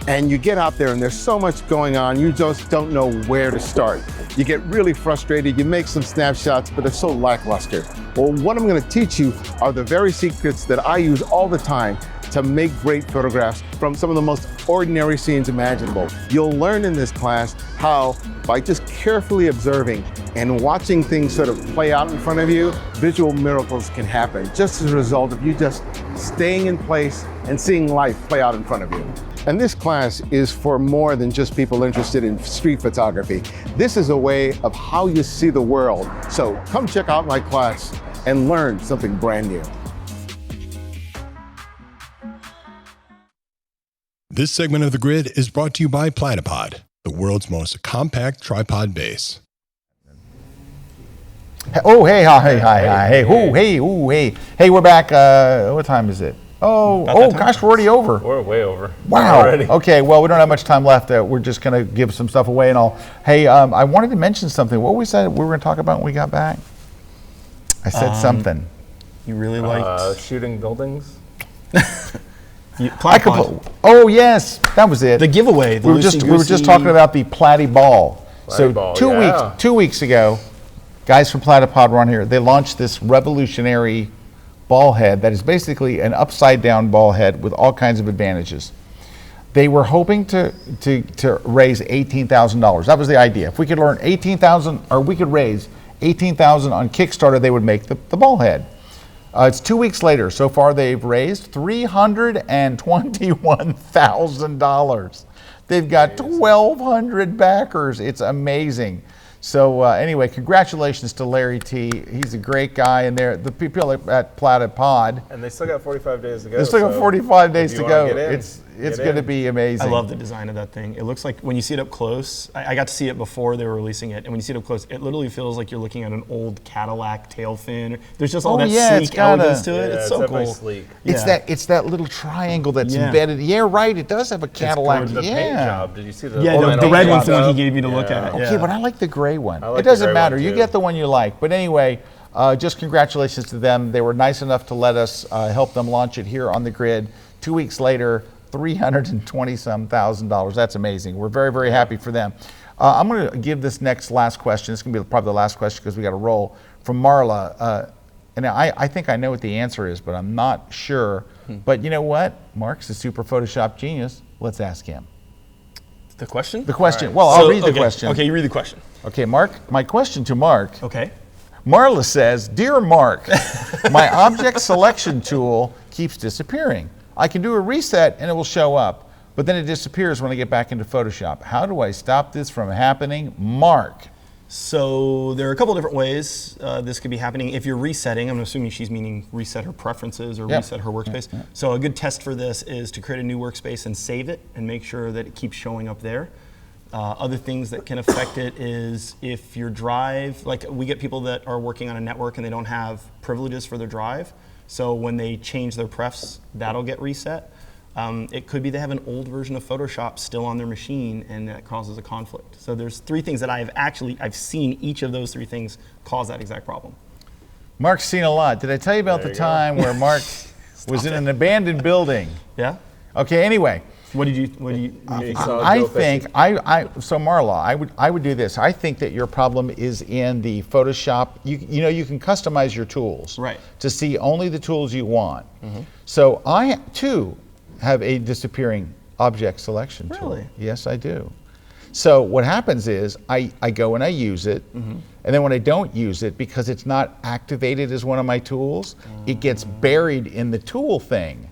and you get out there and there's so much going on, you just don't know where to start? You get really frustrated, you make some snapshots, but they're so lackluster. Well, what I'm gonna teach you are the very secrets that I use all the time to make great photographs from some of the most ordinary scenes imaginable. You'll learn in this class how, by just carefully observing and watching things sort of play out in front of you, visual miracles can happen just as a result of you just staying in place and seeing life play out in front of you. And this class is for more than just people interested in street photography. This is a way of how you see the world. So come check out my class and learn something brand new. This segment of The Grid is brought to you by Platypod, the world's most compact tripod base. Oh, hey, hi, hey, hey. Hey, we're back. What time is it? Oh, gosh, we're already over. We're way over. Wow. Already. Okay, well, we don't have much time left. We're just going to give some stuff away and all. Hey, I wanted to mention something. What we said we were going to talk about when we got back? I said something. You really liked shooting buildings? Oh, yes, that was it. The giveaway. We were just talking about the Platy Ball. Two weeks ago, guys from Platypod were on here. They launched this revolutionary ball head that is basically an upside down ball head with all kinds of advantages. They were hoping to raise $18,000. That was the idea. If we could learn $18,000, or we could raise $18,000 on Kickstarter, they would make the ball head. It's 2 weeks later. So far, they've raised $321,000. They've got 1,200 backers. It's amazing. So anyway, congratulations to Larry T. He's a great guy, and the people at Platypod. And they still got 45 days to go. They still got 45 days to go. It's going to be amazing. I love the design of that thing. It looks like, when you see it up close, I got to see it before they were releasing it, and when you see it up close, it literally feels like you're looking at an old Cadillac tail fin. There's just all that sleek elegance to it. It's so cool. Sleek. It's that little triangle that's embedded. Yeah, right. It does have a Cadillac. The paint job. Did you see the? Yeah, the red one's the one he gave you to look at. Okay, but I like the gray one. Like it doesn't matter. You get the one you like. But anyway, just congratulations to them. They were nice enough to let us help them launch it here on the Grid. 2 weeks later, $320-some thousand. That's amazing. We're very, very happy for them. I'm going to give this last question. It's going to be probably the last question because we got to roll, from Marla. And I think I know what the answer is, but I'm not sure. But you know what? Mark's a super Photoshop genius. Let's ask him. The question? The question. Right. Well, I'll read the question. Okay, you read the question. Okay, Mark, my question to Mark. Okay. Marla says, "Dear Mark, my object selection tool keeps disappearing. I can do a reset and it will show up, but then it disappears when I get back into Photoshop. How do I stop this from happening? Mark." So there are a couple different ways this could be happening. If you're resetting, I'm assuming she's meaning reset her preferences or reset her workspace. So a good test for this is to create a new workspace and save it and make sure that it keeps showing up there. Other things that can affect it is if your drive, like we get people that are working on a network and they don't have privileges for their drive. So when they change their prefs, that'll get reset. It could be they have an old version of Photoshop still on their machine and that causes a conflict. So there's three things that I've seen each of those three things cause that exact problem. Mark's seen a lot. Did I tell you about the time where Mark was in an abandoned building? Yeah. Okay, anyway. What did you I think so Marla, I would do this. I think that your problem is in the Photoshop. You know you can customize your tools to see only the tools you want. So I too have a disappearing object selection tool. Really? Yes, I do. So what happens is I go and I use it, and then when I don't use it, because it's not activated as one of my tools, it gets buried in the tool thing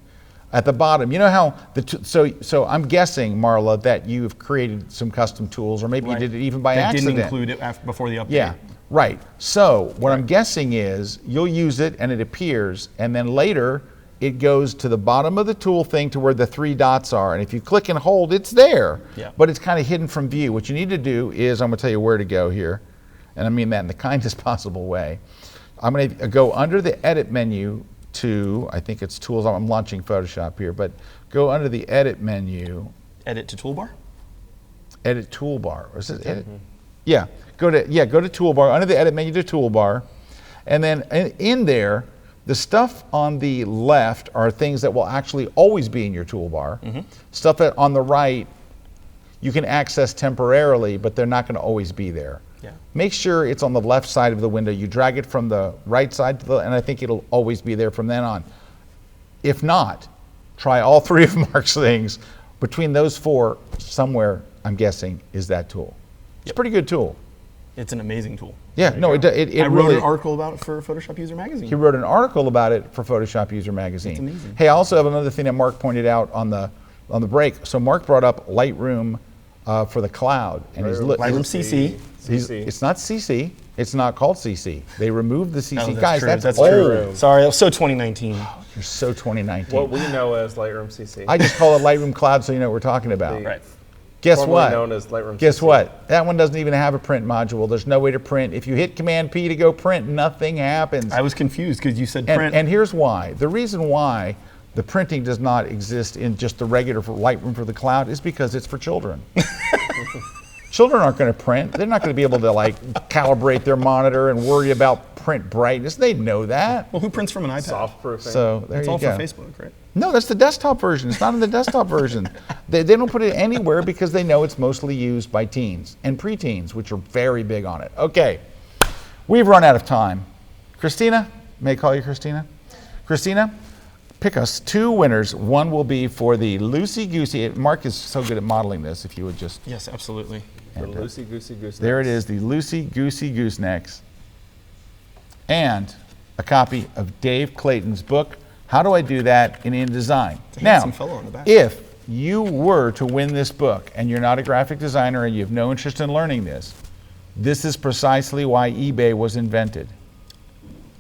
at the bottom. You know how so I'm guessing, Marla, that you've created some custom tools, or maybe you did it even by accident. Didn't include it before the update. Yeah, right. So what I'm guessing is you'll use it and it appears, and then later it goes to the bottom of the tool thing to where the 3 dots are, and if you click and hold, it's there, but it's kind of hidden from view. What you need to do is, I'm going to tell you where to go here, and I mean that in the kindest possible way. I'm going to go under the edit menu to, I think it's tools. I'm launching Photoshop here, but go under the edit menu. Edit to toolbar? Edit toolbar. Or is it edit? Yeah. Go to toolbar, under the edit menu to toolbar, and then in there, the stuff on the left are things that will actually always be in your toolbar. Stuff that on the right you can access temporarily, but they're not going to always be there. Make sure it's on the left side of the window. You drag it from the right side to the, and I think it'll always be there from then on. If not, try all 3 of Mark's things. Between those 4, somewhere, I'm guessing, is that tool. It's a pretty good tool. It's an amazing tool. Yeah, no, it I wrote really, an article about it for Photoshop User Magazine. He wrote an article about it for Photoshop User Magazine. It's amazing. Hey, I also have another thing that Mark pointed out on the break. So Mark brought up Lightroom for the cloud, and Lightroom CC. It's not CC. It's not called CC. They removed the CC. Oh, Guys, that's true. old. Sorry, that was so 2019. You're so 2019. What we know as Lightroom CC. I just call it Lightroom Cloud so you know what we're talking about. Right. Guess Formerly what? known as Lightroom Guess CC. what? That one doesn't even have a print module. There's no way to print. If you hit Command P to go print, nothing happens. I was confused because you said print. And here's why. The reason why the printing does not exist in just the regular Lightroom for the cloud is because it's for children. Children aren't going to print. They're not going to be able to calibrate their monitor and worry about print brightness. They know that. Well, who prints from an iPad? Soft proofing. So there It's you all go. for Facebook, right? No, that's the desktop version. It's not in the desktop version. They don't put it anywhere because they know it's mostly used by teens and preteens, which are very big on it. Okay, we've run out of time. Christina, may I call you Christina? Christina, pick us 2 winners. One will be for the Loosey Goosey. Mark is so good at modeling this. If you would just. Yes, absolutely. The Loosey Goosey Goosenecks. There it is, the Loosey Goosey Goosenecks. And a copy of Dave Clayton's book, How Do I Do That in InDesign? Now, handsome fellow on the back. if you were to win this book and you're not a graphic designer and you have no interest in learning this is precisely why eBay was invented.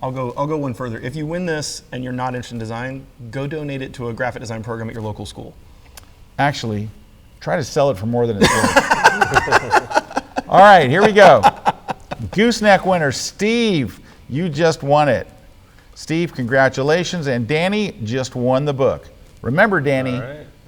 I'll go one further. If you win this and you're not interested in design, go donate it to a graphic design program at your local school. Actually, try to sell it for more than it's worth. All right, here we go. Gooseneck winner, Steve, you just won it. Steve, congratulations. And Danny just won the book. Remember, Danny,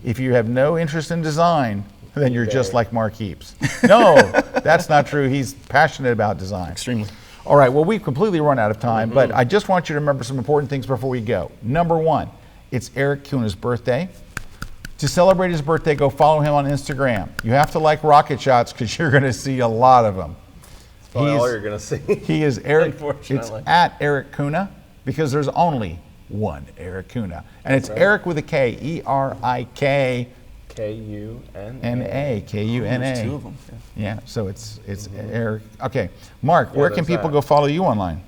if you have no interest in design, then you're just like Mark Heaps. No, that's not true. He's passionate about design. Extremely. All right, well, we've completely run out of time, but I just want you to remember some important things before we go. Number 1, it's Erik Kuna's birthday. To celebrate his birthday, go follow him on Instagram. You have to like rocket shots because you're going to see a lot of them. That's all you're going to see. He is Erik. Unfortunately. It's at Erik Kuna because there's only one Erik Kuna. And it's Erik with a K, E-R-I-K. K-U-N-A. K-U-N-A. There's 2 of them. Yeah, so it's Erik. Okay, Mark, where can people go follow you online?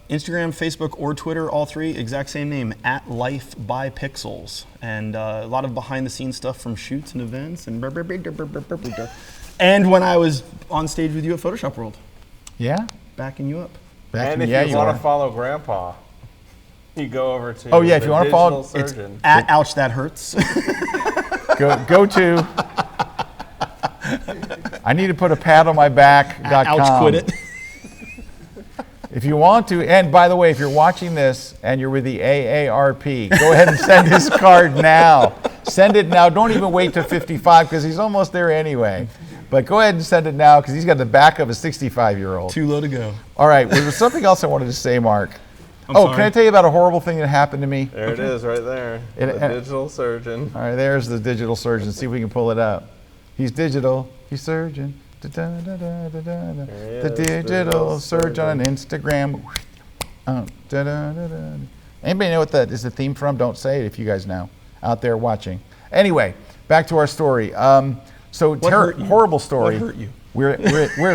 Instagram, Facebook, or Twitter, all 3, exact same name, at Life by Pixels. And a lot of behind the scenes stuff from shoots and events and and when I was on stage with you at Photoshop World. Yeah? Backing you up. And if you want to follow Grandpa, you go over to if you want to follow, surgeon. it's at Ouch That Hurts. go to I need to put a pad on my back.com. Ouch Quit It. If you want to, and by the way, if you're watching this and you're with the AARP, go ahead and send his card now. Send it now. Don't even wait till 55 because he's almost there anyway. But go ahead and send it now because he's got the back of a 65-year-old. Too low to go. All right. Well, there's something else I wanted to say, Mark. Sorry. Can I tell you about a horrible thing that happened to me? There it is right there. The digital surgeon. All right, there's the digital surgeon. See if we can pull it up. He's digital. He's surgeon. The digital surgeon on Instagram. Anybody know what that is the theme from? Don't say it if you guys know out there watching. Anyway, back to our story. So hurt you? horrible story. What hurt you? We're at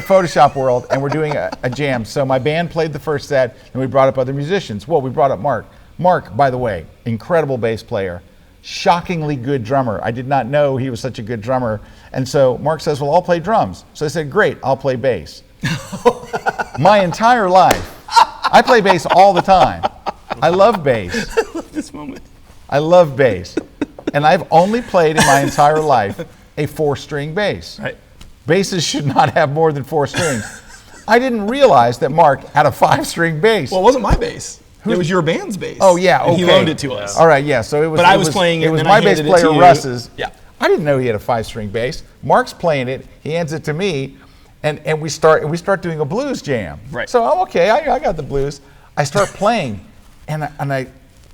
Photoshop World, and we're doing a jam. So my band played the first set, and we brought up other musicians. Well, we brought up Mark. Mark, by the way, incredible bass player, shockingly good drummer. I did not know he was such a good drummer. And so Mark says, well, I'll play drums. So I said, great, I'll play bass. My entire life, I play bass all the time. I love bass. I love this moment. I love bass. And I've only played in my entire life a 4-string bass. Right. Basses should not have more than 4 strings. I didn't realize that Mark had a 5-string bass. Well, it wasn't my bass. It was your band's bass. Oh, yeah, okay. And he loaned it to us. All right, yeah, so it was. But I was playing it, It was and my I bass handed it to player, you. Russ's. Yeah. I didn't know he had a 5-string bass. Mark's playing it. He hands it to me, and we start doing a blues jam. Right. So I'm okay. I got the blues. I start playing, and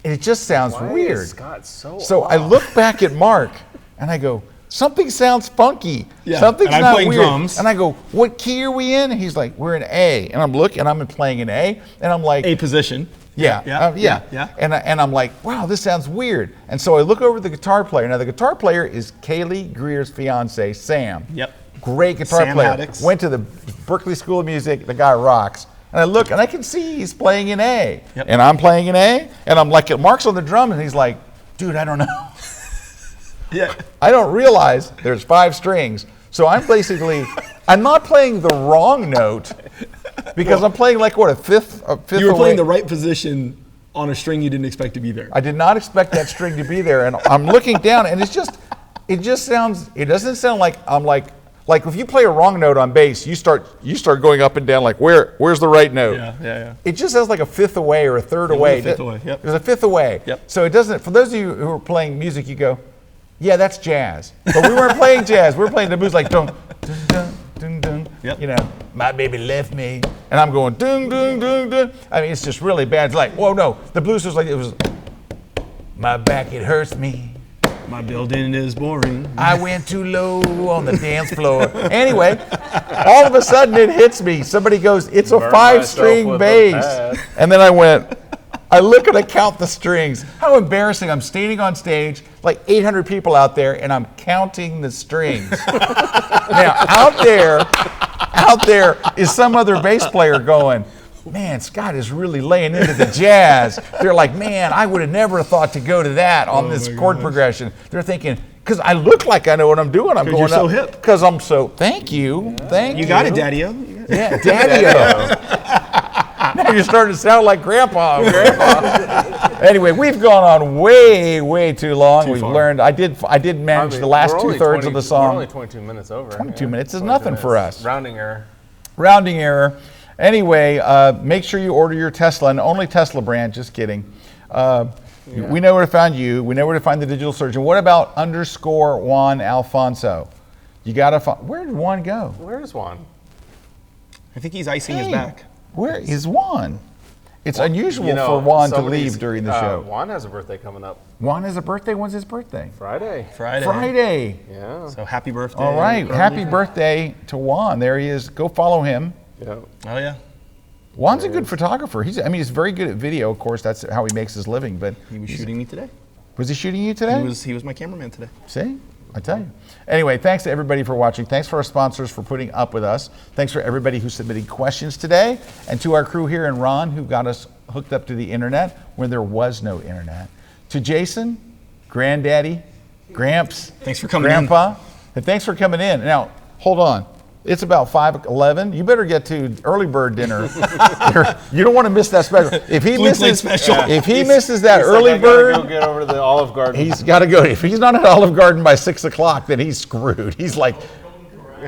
it just sounds Why weird. is Scott so I off? look back at Mark, and I go, something sounds funky. Yeah, Something's and I'm not playing weird. drums. And I go, what key are we in? And he's like, we're in A. And I'm looking, and I'm playing in A, and I'm like, A position. yeah. And I'm like, wow, this sounds weird. And so I look over at the guitar player. Now the guitar player is Kaylee Greer's fiance, Sam. Yep. Great guitar Sam player. Haddix. Went to the Berklee School of Music. The guy rocks. And I look, and I can see he's playing in A. Yep. And I'm playing in A. And I'm like, Mark's on the drum, and he's like, dude, I don't know. Yeah. I don't realize there's 5 strings. So I'm basically, I'm not playing the wrong note because I'm playing like what, a fifth You were away. playing the right position on a string you didn't expect to be there. I did not expect that string to be there, and I'm looking down, and it doesn't sound like I'm like if you play a wrong note on bass, you start going up and down like where's the right note? Yeah. It just sounds like a fifth away or a third away. A fifth away, yep. It was a fifth away. Yep. So it doesn't. For those of you who are playing music, you go, yeah, that's jazz. But we weren't playing jazz. We were playing the blues like dun dun dun dun dun. Yep. You know, my baby left me, and I'm going dun dun dun dun. I mean, it's just really bad. It's like, whoa, no, the blues was like it was. My back, it hurts me. My building is boring. I went too low on the dance floor. Anyway, all of a sudden it hits me. Somebody goes, it's a Burn 5-string myself with a bass. pad. And then I look and I count the strings. How embarrassing. I'm standing on stage, like 800 people out there, and I'm counting the strings. Now, out there is some other bass player going, man, Scott is really laying into the jazz. They're like, man, I would have never thought to go to that on this chord progression. They're thinking, because I look like I know what I'm doing. I'm going you're so up. hip. Because I'm so, thank you. You got it, Daddy-O. Yeah, Daddy-O. Now you're starting to sound like Grandpa. Anyway, we've gone on way too long. We've learned. I did manage the last 2/3 of the song. We're only 22 minutes over. 22 minutes is nothing for us. Rounding error. Rounding error. Anyway, make sure you order your Tesla, and only Tesla brand, just kidding. We know where to find you. We know where to find the digital surgeon. What about _ Juan Alfonso? You got to find, where did Juan go? Where's Juan? I think he's icing his back. Where is Juan? It's unusual for Juan to leave during the show. Juan has a birthday coming up. Juan has a birthday? When's his birthday? Friday. Friday. Yeah. So happy birthday. All right. Happy birthday to Juan. There he is. Go follow him. Yeah. Oh, yeah. Juan's a good photographer. He's very good at video. Of course, that's how he makes his living. But He was shooting me today. was he shooting you today? He was my cameraman today. See? I tell you. Anyway, thanks to everybody for watching. Thanks for our sponsors for putting up with us. Thanks for everybody who submitted questions today. And to our crew here and Ron, who got us hooked up to the internet when there was no internet. To Jason, Granddaddy, Gramps. Thanks for coming Grandpa, and thanks for coming in. Now, hold on. It's about 5:11. You better get to early bird dinner. You don't want to miss that special. If he misses that early bird, Go get over to the Olive Garden. he's got to go. If he's not at Olive Garden by 6 o'clock, then he's screwed. He's like,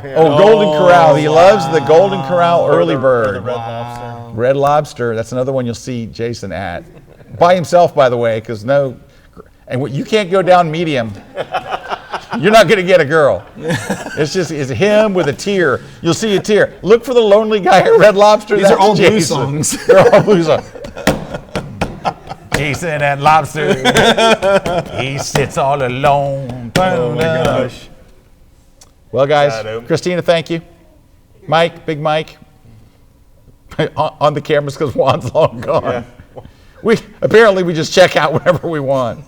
Golden Corral. He loves the Golden Corral early bird. The Red Lobster. Red Lobster. That's another one you'll see Jason at. By himself, by the way, because you can't go down medium. You're not going to get a girl. It's him with a tear. You'll see a tear. Look for the lonely guy at Red Lobster. These are all blues songs. They're all blues songs. Jason at Lobster. He sits all alone. Oh my gosh. Well, guys, Adam. Christina, thank you. Mike, Big Mike, on the cameras because Juan's long gone. Yeah. We just check out whenever we want.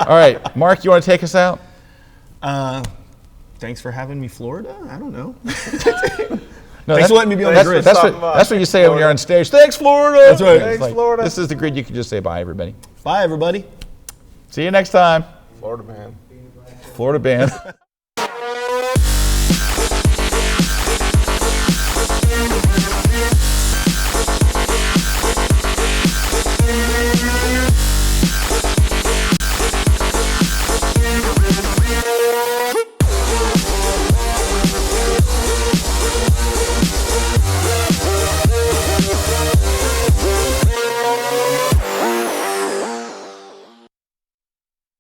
All right, Mark, you want to take us out? Thanks for having me, Florida. I don't know. No, Thanks for letting me be on the grid. That's what you say when you're on stage. Thanks, Florida. That's right. It's Thanks, Florida. This is the grid. You can just say bye, everybody. Bye, everybody. See you next time. Florida man. Florida band.